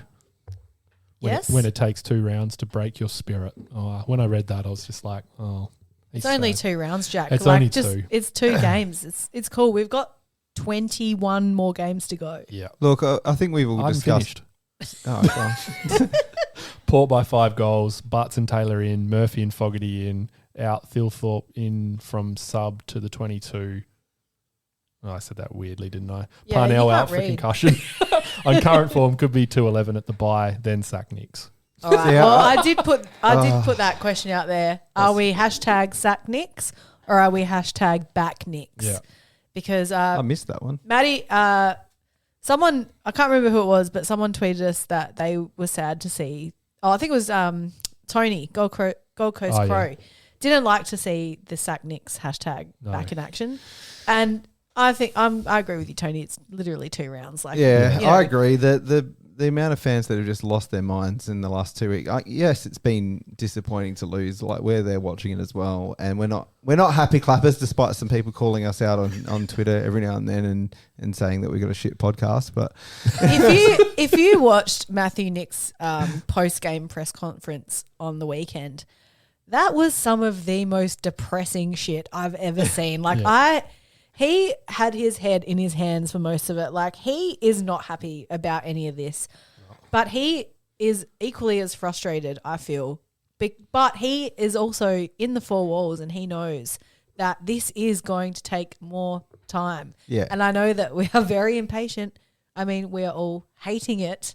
Speaker 4: yes.
Speaker 1: When it takes 2 rounds to break your spirit. Oh, when I read that, I was just like, oh.
Speaker 4: It's only 2 rounds, Jack.
Speaker 1: It's only 2.
Speaker 4: It's 2 games. It's cool. We've got 21 more games to go.
Speaker 1: Yeah.
Speaker 5: Look, I think we've all
Speaker 1: I'm
Speaker 5: discussed.
Speaker 1: finished.
Speaker 5: Oh,
Speaker 1: Port by 5 goals. Butts and Taylor in. Murphy and Fogarty in. Out. Thilthorpe in from sub to the 22. Oh, I said that weirdly, didn't I?
Speaker 4: Yeah,
Speaker 1: Parnell
Speaker 4: you
Speaker 1: out
Speaker 4: can't
Speaker 1: for
Speaker 4: read.
Speaker 1: concussion. On current form, could be 2-11 at the bye, then sack Nicks.
Speaker 4: All right.
Speaker 5: Yeah.
Speaker 4: Well, I did put that question out there. Are we hashtag sack Nicks or are we hashtag back Nicks?
Speaker 1: Yeah.
Speaker 4: Because
Speaker 5: I missed that one.
Speaker 4: Maddie, someone, I can't remember who it was, but someone tweeted us that they were sad to see. Oh, I think it was Tony, Gold Coast Crow.
Speaker 1: Yeah.
Speaker 4: Didn't like to see the sack Nicks hashtag
Speaker 1: No.
Speaker 4: back in action. And I think I agree with you, Tony. It's literally 2 rounds. Like,
Speaker 5: Yeah,
Speaker 4: you know,
Speaker 5: I agree. The amount of fans that have just lost their minds in the last 2 weeks. Yes, it's been disappointing to lose. Like, we're there watching it as well, and we're not happy clappers, despite some people calling us out on Twitter every now and then and saying that we got a shit podcast. But
Speaker 4: if you watched Matthew Nick's post game press conference on the weekend, that was some of the most depressing shit I've ever seen. Like he had his head in his hands for most of it. Like, he is not happy about any of this, but he is equally as frustrated, I feel. But he is also in the 4 walls and he knows that this is going to take more time.
Speaker 5: Yeah.
Speaker 4: And I know that we are very impatient. I mean, we are all hating it,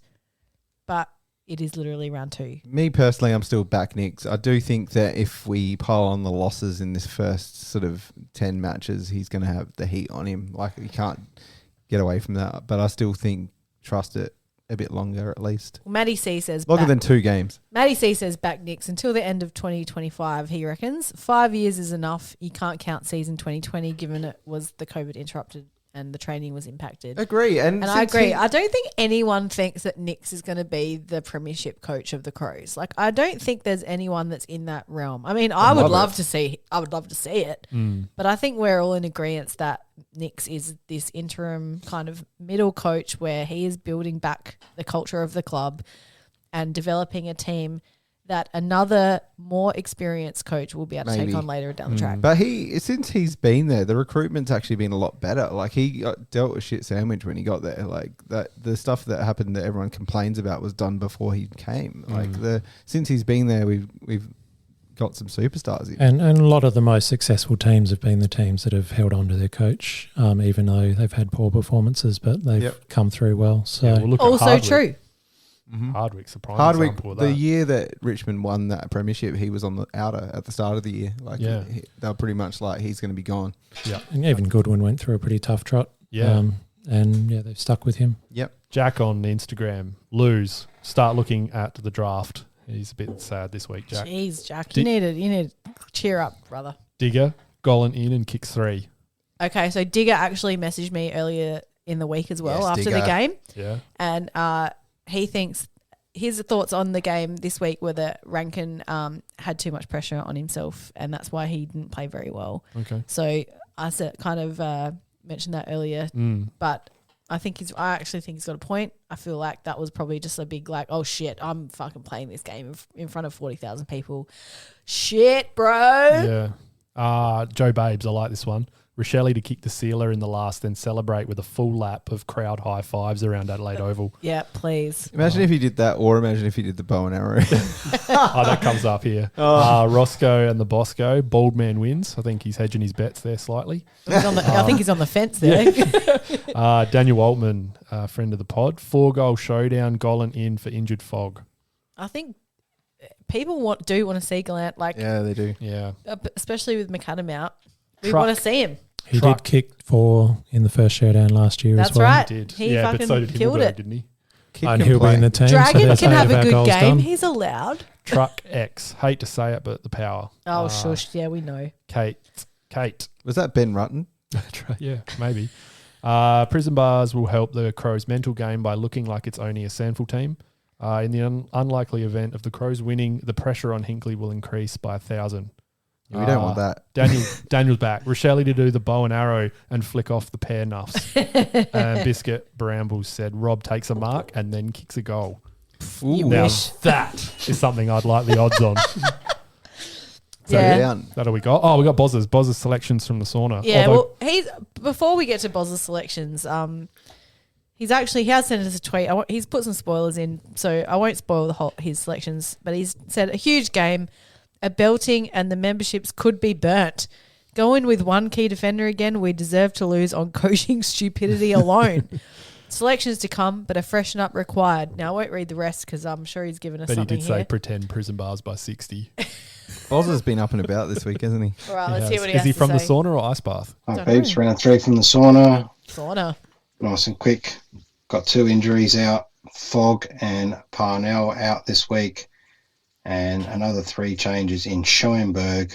Speaker 4: but it is literally round 2.
Speaker 5: me personally, I'm still back Nicks. I do think that if we pile on the losses in this first sort of 10 matches, he's going to have the heat on him. Like, he can't get away from that. But I still think trust it a bit longer at least.
Speaker 4: Maddie C says
Speaker 5: Longer than 2 games.
Speaker 4: Maddie C says back Nicks until the end of 2025, he reckons. 5 years is enough. You can't count season 2020 given it was the COVID interrupted and the training was impacted.
Speaker 5: Agree. And
Speaker 4: I agree. I don't think anyone thinks that Nicks is going to be the premiership coach of the Crows. Like, I don't think there's anyone that's in that realm. I mean, I would love to see it. But I think we're all in agreement that Nicks is this interim kind of middle coach where he is building back the culture of the club and developing a team that another more experienced coach will be able to take
Speaker 5: Maybe.
Speaker 4: on later down the track.
Speaker 5: But since he's been there, the recruitment's actually been a lot better. Like he dealt with shit sandwich when he got there. Like the stuff that happened that everyone complains about was done before he came. Like since he's been there, we've got some superstars in.
Speaker 2: And a lot of the most successful teams have been the teams that have held on to their coach, even though they've had poor performances, but they've come through well. So
Speaker 1: we'll look at
Speaker 4: also
Speaker 1: Hardwick.
Speaker 4: true.
Speaker 1: Hardwick's a prime
Speaker 5: Hardwick,
Speaker 1: example of
Speaker 5: the
Speaker 1: that.
Speaker 5: year that Richmond won that premiership, he was on the outer at the start of the year. Like they were pretty much like he's going to be gone.
Speaker 1: Yeah,
Speaker 2: and even Goodwin went through a pretty tough trot.
Speaker 1: Yeah,
Speaker 2: they've stuck with him.
Speaker 5: Yep.
Speaker 1: Jack on Instagram, lose. Start looking at the draft. He's a bit sad this week, Jack.
Speaker 4: Jeez, Jack, you need to cheer up, brother.
Speaker 1: Digger, Golan in and kicks 3.
Speaker 4: Okay, so Digger actually messaged me earlier in the week as well after the game.
Speaker 1: Yeah.
Speaker 4: And he thinks his thoughts on the game this week were that Rankin had too much pressure on himself, and that's why he didn't play very well.
Speaker 1: Okay.
Speaker 4: So I mentioned that earlier, but I actually think he's got a point. I feel like that was probably just a big oh shit, I'm fucking playing this game in front of 40,000 people. Shit, bro.
Speaker 1: Yeah. Joe Babes, I like this one. Rochelle to kick the sealer in the last, then celebrate with a full lap of crowd high fives around Adelaide Oval.
Speaker 4: Yeah, please.
Speaker 5: Imagine if he did that, or imagine if he did the bow and arrow.
Speaker 1: That comes up here. Roscoe and the Bosco. Bald man wins. I think he's hedging his bets there slightly.
Speaker 4: I think he's on the fence there.
Speaker 1: Yeah. Daniel Waltman, friend of the pod. 4-goal showdown, Golan in for injured Fog.
Speaker 4: I think people do want to see Gallant.
Speaker 5: Yeah, they do.
Speaker 1: Yeah.
Speaker 4: Especially with McAdam out. We want to see him.
Speaker 2: He did kick 4 in the first showdown last year as well.
Speaker 4: That's right.
Speaker 1: He did.
Speaker 4: He fucking
Speaker 1: but so did
Speaker 4: killed
Speaker 1: Himmelberg,
Speaker 4: it.
Speaker 1: didn't he?
Speaker 2: And he'll be in the team.
Speaker 4: Dragon
Speaker 2: so
Speaker 4: can have a good game.
Speaker 2: Done.
Speaker 4: He's allowed.
Speaker 1: Truck X. Hate to say it, but the power.
Speaker 4: Oh, shush. Yeah, we know.
Speaker 1: Kate.
Speaker 5: Was that Ben Rutten?
Speaker 1: Yeah, maybe. Prison bars will help the Crows' mental game by looking like it's only a Sandful team. In the unlikely event of the Crows winning, the pressure on Hinckley will increase by 1,000.
Speaker 5: We don't want that.
Speaker 1: Daniel's back. Rochelle to do the bow and arrow and flick off the pair nuffs. And Biscuit Brambles said Rob takes a mark and then kicks a goal. Now that is something I'd like the odds on. That'll we got. Oh, we got Boz's selections from the sauna.
Speaker 4: Yeah, before we get to Boz's selections, he has sent us a tweet. He's put some spoilers in, so I won't spoil his selections. But he's said a huge game, a belting, and the memberships could be burnt. Go in with one key defender again. We deserve to lose on coaching stupidity alone. Selections to come, but a freshen up required. Now, I won't read the rest because I'm sure he's given us something here.
Speaker 1: But he did say pretend prison bars by 60.
Speaker 5: Boz has been up and about this week, hasn't he?
Speaker 4: All right, let's hear what he has to say.
Speaker 1: Is he from the sauna or ice bath?
Speaker 14: Hi, peeps. Round 3 from the sauna.
Speaker 4: Sauna.
Speaker 14: Nice and quick. Got 2 injuries out. Fog and Parnell out this week. And another 3 changes in Schoenberg,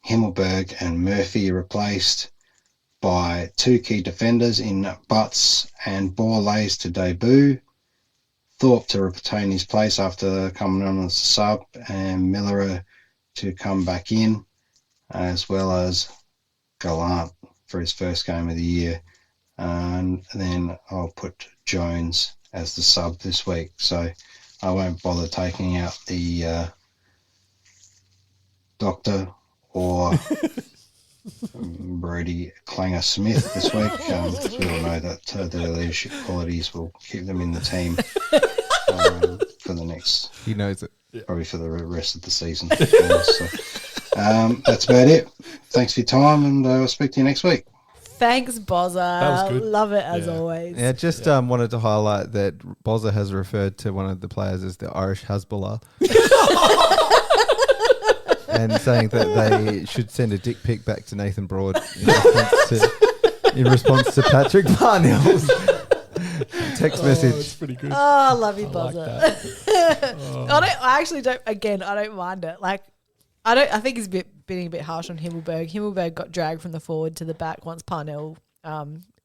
Speaker 14: Himmelberg and Murphy replaced by 2 key defenders in Butts and Borlays to debut. Thorpe to retain his place after coming on as a sub, and Miller to come back in, as well as Gallant for his first game of the year. And then I'll put Jones as the sub this week. So I won't bother taking out the Doctor or Brody Clanger Smith this week. We all know that their leadership qualities will keep them in the team for the next.
Speaker 5: He knows it.
Speaker 14: Probably for the rest of the season. So, that's about it. Thanks for your time, and I'll speak to you next week.
Speaker 4: Thanks, Bozza.
Speaker 1: That was good.
Speaker 4: Love it as always.
Speaker 5: Yeah, just wanted to highlight that Bozza has referred to one of the players as the Irish Hezbollah. And saying that they should send a dick pic back to Nathan Broad in response to Patrick Parnell's text message.
Speaker 1: It's pretty good.
Speaker 4: Oh, I love you, Bozza.
Speaker 1: Like
Speaker 4: I actually don't. Again, I don't mind it. Like, I think he's being a bit harsh on Himmelberg. Himmelberg got dragged from the forward to the back once Parnell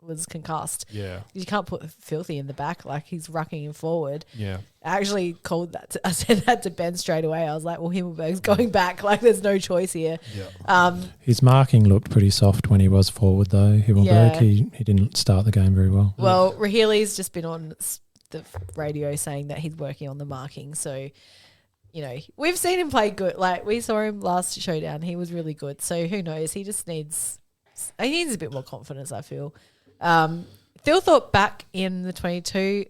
Speaker 4: was concussed.
Speaker 1: Yeah,
Speaker 4: you can't put Filthy in the back. Like, he's rucking him forward.
Speaker 1: Yeah,
Speaker 4: I actually called that. I said that to Ben straight away. I was like, "Well, Himmelberg's going back. Like, there's no choice here."
Speaker 1: Yeah.
Speaker 2: His marking looked pretty soft when he was forward, though. Himmelberg, he didn't start the game very well.
Speaker 4: Well, Rahili's just been on the radio saying that he's working on the marking. So, you know, we've seen him play good. Like, we saw him last showdown. He was really good. So who knows? He just needs a bit more confidence, I feel. Thilthorpe back in the 22.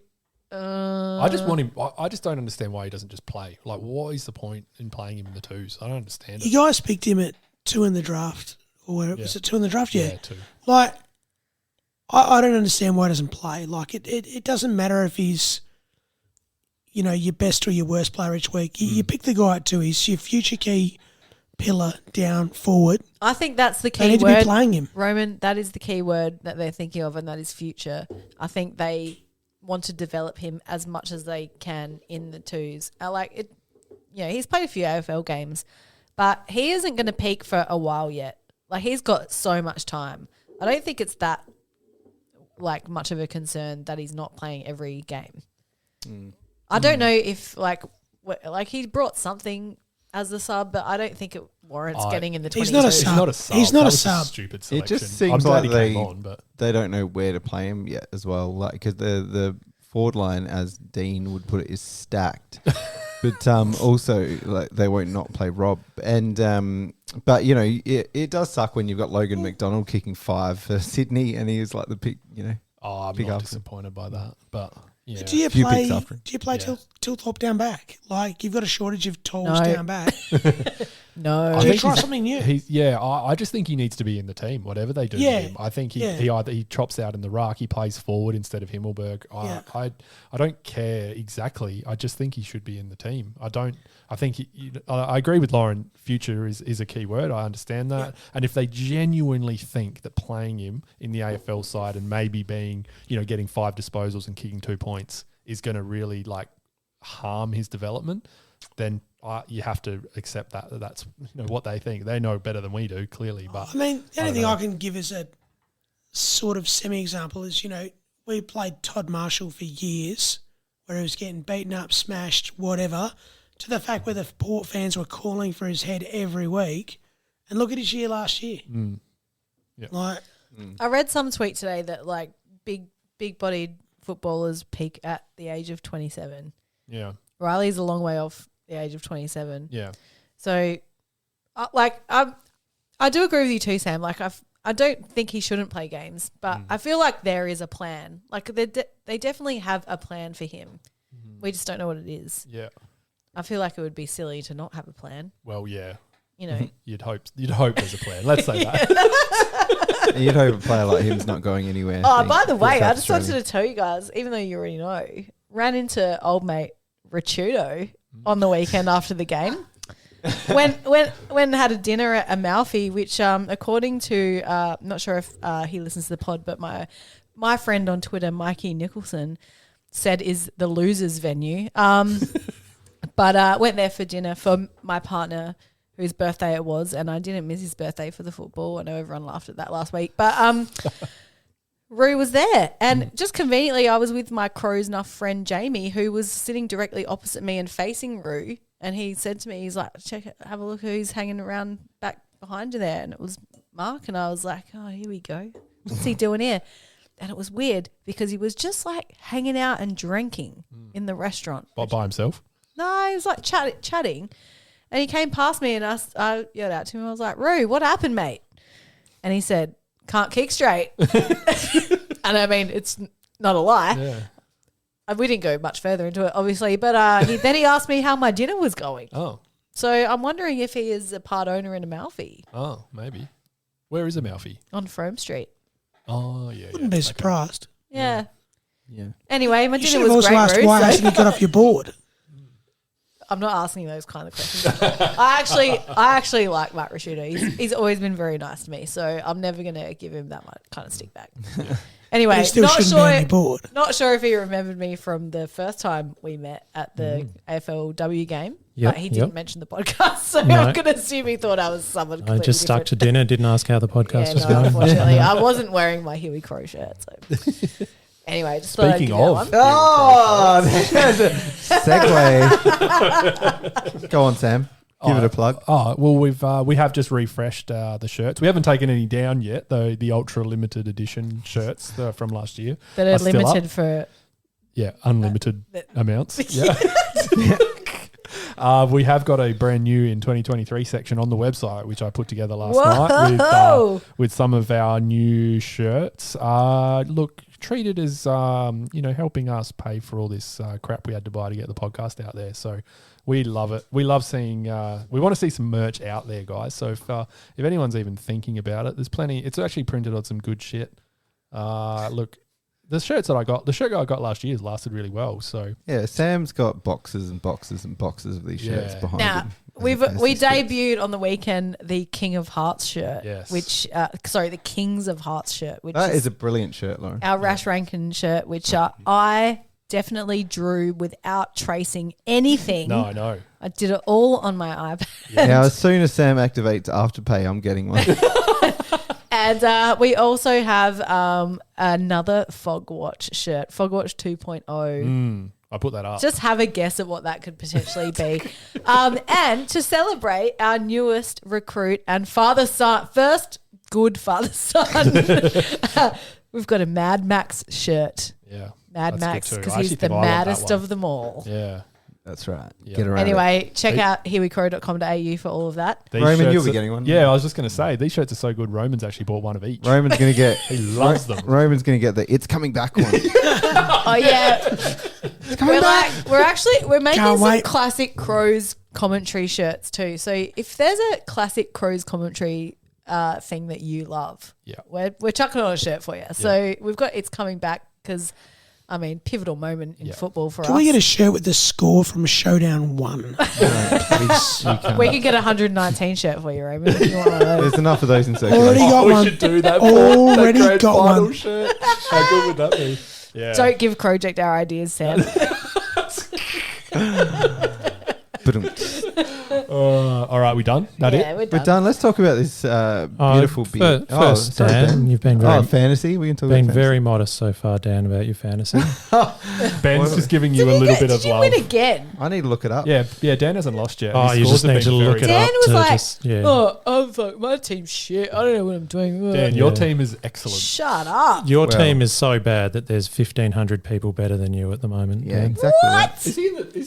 Speaker 1: I just want him. I just don't understand why he doesn't just play. Like, what is the point in playing him in the twos? I don't understand it.
Speaker 3: You guys picked him at 2 in the draft. Or where was it 2 in the draft? Yeah.
Speaker 1: 2.
Speaker 3: Like, I don't understand why he doesn't play. Like, it doesn't matter if he's, you know, your best or your worst player each week. You pick the guy at 2. He's your future key pillar down forward.
Speaker 4: I think that's the key
Speaker 3: they need
Speaker 4: word.
Speaker 3: To be playing him.
Speaker 4: Roman, that is the key word that they're thinking of, and that is future. I think they want to develop him as much as they can in the twos. He's played a few AFL games, but he isn't going to peak for a while yet. Like, he's got so much time. I don't think it's that like much of a concern that he's not playing every game. I don't know if like he brought something as a sub, but I don't think it warrants getting in the 22.
Speaker 3: He's not a sub. He's not a sub.
Speaker 1: Stupid selection.
Speaker 5: It just seems like
Speaker 1: but
Speaker 5: they don't know where to play him yet as well. Like, because the forward line, as Dean would put it, is stacked. But also, like, they won't not play Rob. And but you know, it does suck when you've got Logan McDonald kicking 5 for Sydney, and he was like the pick. You know,
Speaker 1: I'm not disappointed by that. But yeah,
Speaker 3: do you play Tilthorpe down back? Like, you've got a shortage of talls down back.
Speaker 4: No,
Speaker 3: do you try something new?
Speaker 1: I just think he needs to be in the team, whatever they do.
Speaker 3: Yeah,
Speaker 1: to him. I think he either he chops out in the ruck, he plays forward instead of Himmelberg. I don't care exactly. I just think he should be in the team. I think I agree with Lauren. Future is a key word. I understand that. Yeah. And if they genuinely think that playing him in the AFL side and maybe being, you know, getting 5 disposals and kicking 2 points is going to really like harm his development, then you have to accept that's, you know, what they think. They know better than we do, clearly. But
Speaker 3: I mean, the only thing I can give as a sort of semi-example is, you know, we played Todd Marshall for years, where he was getting beaten up, smashed, whatever, to the fact where the Port fans were calling for his head every week. And look at his year last year.
Speaker 1: Yeah.
Speaker 4: I read some tweet today that like big-bodied footballers peak at the age of 27.
Speaker 1: Yeah.
Speaker 4: Riley's a long way off the age of 27.
Speaker 1: Yeah.
Speaker 4: So, I do agree with you too, Sam. Like, I don't think he shouldn't play games, but I feel like there is a plan. Like, they definitely have a plan for him. We just don't know what it is.
Speaker 1: Yeah.
Speaker 4: I feel like it would be silly to not have a plan.
Speaker 1: Well, yeah.
Speaker 4: You know,
Speaker 1: you'd hope there's a plan. Let's say that.
Speaker 5: You'd hope a player like him's not going anywhere.
Speaker 4: Oh, by the way, I just wanted to tell you guys, even though you already know, ran into old mate Richudo on the weekend after the game. When had a dinner at Amalfi, which according to not sure if he listens to the pod, but my friend on Twitter, Mikey Nicholson, said is the losers venue. But went there for dinner for my partner, whose birthday it was, and I didn't miss his birthday for the football. I know everyone laughed at that last week, but Roo was there, and just conveniently, I was with my Crows Nuff friend Jamie, who was sitting directly opposite me and facing Roo, and he said to me, he's like, have a look who's hanging around back behind you there, and it was Mark, and I was like, oh, here we go. What's he doing here? And it was weird because he was just like hanging out and drinking in the restaurant.
Speaker 1: By himself?
Speaker 4: No, he was like chatting. And he came past me and I yelled out to him. I was like, Roo, what happened, mate? And he said, can't kick straight. And I mean, it's not a lie.
Speaker 1: Yeah.
Speaker 4: We didn't go much further into it, obviously. But then he asked me how my dinner was going.
Speaker 1: Oh.
Speaker 4: So I'm wondering if he is a part owner in Amalfi.
Speaker 1: Oh, maybe. Where is Amalfi?
Speaker 4: On Frome Street.
Speaker 1: Oh, yeah.
Speaker 3: Wouldn't be surprised.
Speaker 4: Yeah.
Speaker 5: Yeah.
Speaker 4: Anyway, my
Speaker 3: You
Speaker 4: dinner
Speaker 3: should have
Speaker 4: was
Speaker 3: also
Speaker 4: great,
Speaker 3: asked
Speaker 4: Roo,
Speaker 3: why
Speaker 4: so-
Speaker 3: hasn't he got off your board?
Speaker 4: I'm not asking those kind of questions. I actually like Matt Rashuda. He's always been very nice to me, so I'm never going to give him that much kind of stick back.
Speaker 1: Yeah.
Speaker 4: Anyway,
Speaker 3: But he still shouldn't be on your board.
Speaker 4: Not sure if he remembered me from the first time we met at the AFLW game, but he didn't mention the podcast, so I'm going to assume he thought I was someone completely
Speaker 2: I just stuck
Speaker 4: different.
Speaker 2: to dinner, didn't ask how the podcast was
Speaker 4: no,
Speaker 2: going.
Speaker 4: unfortunately. I wasn't wearing my Huey Crow shirt, so... Anyway, just
Speaker 1: Speaking of,
Speaker 5: there's a segue. Go on, Sam. Give it a plug.
Speaker 1: Oh, well, we have just refreshed the shirts. We haven't taken any down yet, though. The ultra limited edition shirts from last year
Speaker 4: that are limited for
Speaker 1: unlimited amounts. Yeah. We have got a brand new in 2023 section on the website, which I put together last night with some of our new shirts. Look, treat it as helping us pay for all this crap we had to buy to get the podcast out there. So we love it. We love seeing. We want to see some merch out there, guys. So if anyone's even thinking about it, there's plenty. It's actually printed on some good shit. Look. The shirt I got last year lasted really well. So
Speaker 5: yeah, Sam's got boxes and boxes and boxes of these shirts behind him.
Speaker 4: We debuted on the weekend the King of Hearts shirt, which the Kings of Hearts shirt, which
Speaker 5: is a brilliant shirt, Lauren.
Speaker 4: Our Rash Rankin shirt, which I definitely drew without tracing anything.
Speaker 1: No, I know.
Speaker 4: I did it all on my iPad.
Speaker 5: Yeah. Now, as soon as Sam activates Afterpay, I'm getting one.
Speaker 4: And we also have another FogWatch shirt, FogWatch 2.0.
Speaker 1: I put that up.
Speaker 4: Just have a guess at what that could potentially be. And to celebrate our newest recruit and first good father-son, we've got a Mad Max shirt.
Speaker 1: Yeah.
Speaker 4: Mad Max, because he's the maddest of them all.
Speaker 1: Yeah.
Speaker 5: That's right.
Speaker 1: Yeah.
Speaker 5: Get around
Speaker 4: anyway, check out herewecrow.com.au for all of that.
Speaker 5: Roman, you'll be getting one.
Speaker 1: Yeah, I was just going to say, these shirts are so good, Roman's actually bought one of each.
Speaker 5: Roman's going to get...
Speaker 1: he loves them.
Speaker 5: Roman's going to get the It's Coming Back one.
Speaker 4: Oh, yeah. We're making some classic Crows commentary shirts too. So if there's a classic Crows commentary thing that you love, we're chucking on a shirt for you. So we've got It's Coming Back because... pivotal moment in football for us.
Speaker 3: Can we get a shirt with the score from Showdown 1?
Speaker 4: We could get a 119 shirt for you, Raymond. If you want one of those.
Speaker 5: There's enough of those in circulation.
Speaker 3: Already got one.
Speaker 1: We should do that.
Speaker 3: Already
Speaker 1: that
Speaker 3: got
Speaker 1: final
Speaker 3: one.
Speaker 1: Shirt. How good would that be? Yeah.
Speaker 4: Don't give Project our ideas, Sam.
Speaker 1: All right, we done? That it?
Speaker 5: We're done. Let's talk about this beautiful beer.
Speaker 2: First, Dan, you've been very
Speaker 5: fantasy. We can talk
Speaker 2: been
Speaker 5: about fantasy.
Speaker 2: very modest so far, Dan, about your fantasy.
Speaker 1: Ben's just giving you a little bit of
Speaker 4: Did you
Speaker 1: love.
Speaker 4: win again?
Speaker 5: I need to look it up.
Speaker 1: Yeah. Dan hasn't lost yet.
Speaker 2: Oh,
Speaker 1: His
Speaker 2: you
Speaker 1: scores
Speaker 2: just
Speaker 1: have
Speaker 2: need to
Speaker 1: been
Speaker 2: look
Speaker 1: very
Speaker 2: it
Speaker 1: good.
Speaker 2: up.
Speaker 4: Dan was like,
Speaker 2: fuck,
Speaker 4: my team's shit. I don't know what I'm doing.
Speaker 1: Dan, your team is excellent.
Speaker 4: Shut up.
Speaker 2: Your team is so bad that there's 1,500 people better than you at the moment.
Speaker 5: Yeah,
Speaker 2: Dan.
Speaker 5: exactly.
Speaker 4: What?
Speaker 1: Is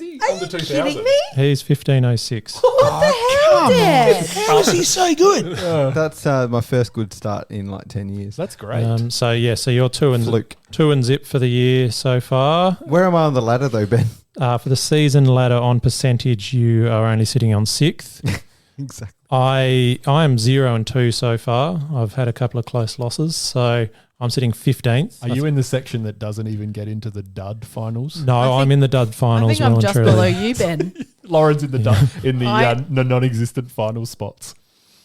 Speaker 1: he
Speaker 4: Are
Speaker 1: under
Speaker 4: you
Speaker 1: 2,000?
Speaker 4: kidding me?
Speaker 2: He's 1,506.
Speaker 4: What the hell, Dan?
Speaker 3: How is he so good?
Speaker 5: That's my first good start in like 10 years.
Speaker 1: That's great.
Speaker 2: So you're two and zip for the year so far.
Speaker 5: Where am I on the ladder though, Ben?
Speaker 2: For the season ladder on percentage, you are only sitting on 6th.
Speaker 5: Exactly.
Speaker 2: I am 0-2 so far. I've had a couple of close losses, so I'm sitting 15th.
Speaker 1: Are you in the section that doesn't even get into the dud finals?
Speaker 2: No, I'm in the dud finals.
Speaker 4: I think I'm just below you, Ben.
Speaker 1: Lauren's in the the non-existent final spots.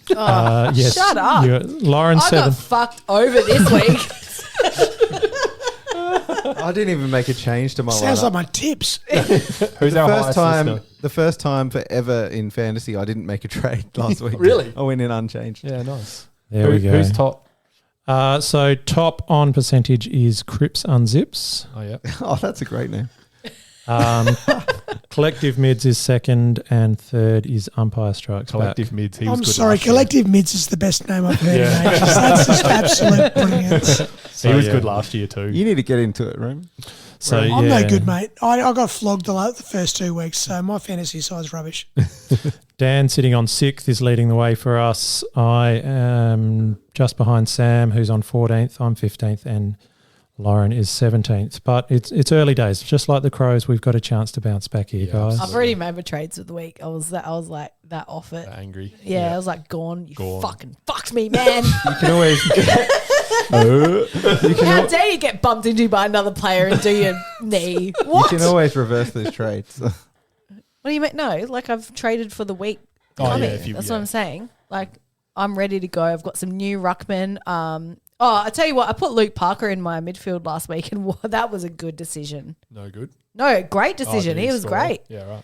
Speaker 2: Yes,
Speaker 4: shut up.
Speaker 2: Lauren
Speaker 4: I
Speaker 2: 7.
Speaker 4: got fucked over this week.
Speaker 5: I didn't even make a change to my
Speaker 3: Sounds
Speaker 5: lineup.
Speaker 3: like my tips.
Speaker 1: Who's our highest listener?
Speaker 5: The first time forever in fantasy, I didn't make a trade last week.
Speaker 1: Really?
Speaker 5: I went in unchanged.
Speaker 1: Yeah, nice.
Speaker 2: There we go.
Speaker 1: Who's top?
Speaker 2: So top on percentage is Crips Unzips.
Speaker 1: Oh, yeah.
Speaker 5: Oh, that's a great name.
Speaker 2: Collective Mids is second, and third is Umpire Strikes
Speaker 1: Collective
Speaker 2: Back.
Speaker 1: Mids. He was
Speaker 3: I'm
Speaker 1: good
Speaker 3: sorry,
Speaker 1: last year.
Speaker 3: Collective Mids is the best name I've heard
Speaker 1: Yeah.
Speaker 3: in ages. That's just absolute brilliance.
Speaker 1: He was good last year too.
Speaker 5: You need to get into it, Roman.
Speaker 2: So
Speaker 3: I'm no good, mate. I got flogged the first 2 weeks, so my fantasy side's rubbish.
Speaker 2: Dan sitting on 6th is leading the way for us. I am just behind Sam, who's on 14th. I'm 15th, and Lauren is 17th. But it's early days. Just like the Crows, we've got a chance to bounce back here, guys.
Speaker 4: I've already made my trades of the week. I was like that off it.
Speaker 1: Angry.
Speaker 4: Yeah, I was like, gone. You fucking fucked me, man.
Speaker 5: You can always
Speaker 4: How dare you get bumped into by another player and do your knee? What?
Speaker 5: You can always reverse those trades.
Speaker 4: What do you mean? No, like I've traded for the week coming. That's what I'm saying. Like I'm ready to go. I've got some new ruckmen. I tell you what, I put Luke Parker in my midfield last week, and that was a good decision.
Speaker 1: No good.
Speaker 4: No, great decision. He was
Speaker 1: score.
Speaker 4: great.
Speaker 1: Yeah,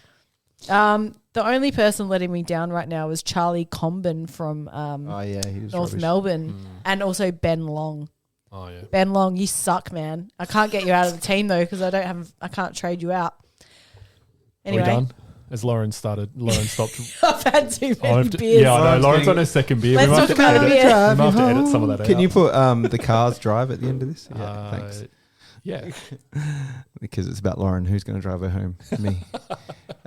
Speaker 1: right.
Speaker 4: The only person letting me down right now is Charlie Comben from
Speaker 5: he was
Speaker 4: North
Speaker 5: rubbish.
Speaker 4: Melbourne, and also Ben Long.
Speaker 1: Oh yeah.
Speaker 4: Ben Long, you suck, man. I can't get you out of the team though because I can't trade you out. Anyway,
Speaker 1: Are we done? As Lauren stopped.
Speaker 4: I've had too many beers.
Speaker 1: Yeah, I know. Lauren's on her second beer.
Speaker 4: Let's talk about the beer.
Speaker 1: We might have to edit some of that out.
Speaker 5: Can you put the cars drive at the end of this? Yeah, thanks.
Speaker 1: Yeah.
Speaker 5: Because it's about Lauren. Who's going to drive her home? Me.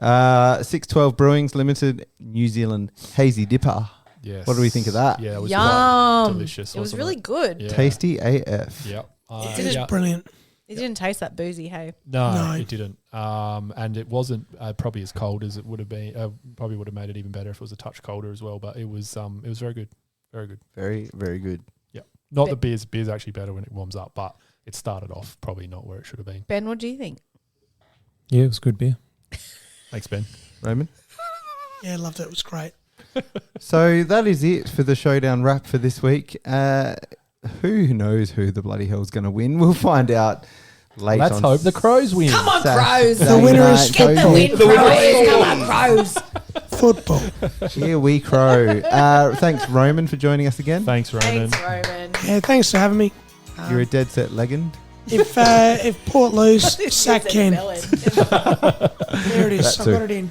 Speaker 5: 612 Brewing's limited New Zealand Hazy Dipper.
Speaker 1: Yes.
Speaker 5: What do we think of that?
Speaker 1: Yeah, it was
Speaker 4: Yum.
Speaker 1: delicious.
Speaker 4: It was
Speaker 1: wasn't
Speaker 4: really good.
Speaker 1: Yeah.
Speaker 5: Tasty AF.
Speaker 1: Yep.
Speaker 3: It is brilliant.
Speaker 4: It didn't taste that boozy, hey?
Speaker 1: No, it didn't. And it wasn't probably as cold as it would have been. Probably would have made it even better if it was a touch colder as well. But it was very good. Very good.
Speaker 5: Very, very good.
Speaker 1: Yeah. Not the beer's actually better when it warms up, but it started off probably not where it should have been.
Speaker 4: Ben, what do you think?
Speaker 2: Yeah, it was good beer.
Speaker 1: Thanks, Ben.
Speaker 5: Roman?
Speaker 3: Yeah, loved it. It was great.
Speaker 5: So that is it for the showdown wrap for this week. Who knows who the bloody hell's going to win? We'll find out later.
Speaker 1: Let's hope the Crows win.
Speaker 4: Come on, Crows.
Speaker 3: The winner is
Speaker 4: Get the win, Crows. Come on, Crows.
Speaker 3: Football.
Speaker 5: Here we crow. Thanks, Roman, for joining us again.
Speaker 1: Thanks, Roman.
Speaker 4: Thanks, Roman.
Speaker 3: Yeah, thanks for having me.
Speaker 5: You're a dead set legend.
Speaker 3: If Port lose, sack Ken.
Speaker 4: Melon.
Speaker 3: There it is.
Speaker 5: That
Speaker 3: I
Speaker 5: too.
Speaker 3: got it in.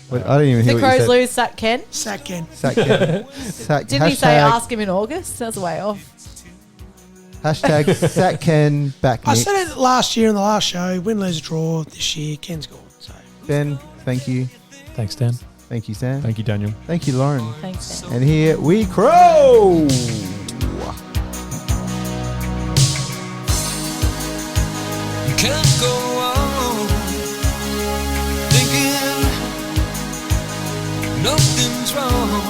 Speaker 5: Wait, I didn't even hear
Speaker 4: The
Speaker 5: what you
Speaker 4: Crows
Speaker 5: said.
Speaker 4: lose, sack Ken.
Speaker 3: Sack Ken.
Speaker 5: Sack Ken.
Speaker 4: Didn't he say ask him in August? That's way off.
Speaker 5: Hashtag Sack Ken back
Speaker 3: I
Speaker 5: Nick.
Speaker 3: said it last year in the last show. Win, lose, draw. This year, Ken's gone. So
Speaker 5: Ben, thank you.
Speaker 2: Thanks, Dan.
Speaker 5: Thank you, Sam.
Speaker 1: Thank you, Daniel.
Speaker 5: Thank you, Lauren.
Speaker 4: Thanks, Dan.
Speaker 5: And here we crow.
Speaker 15: You can't go on thinking nothing's wrong.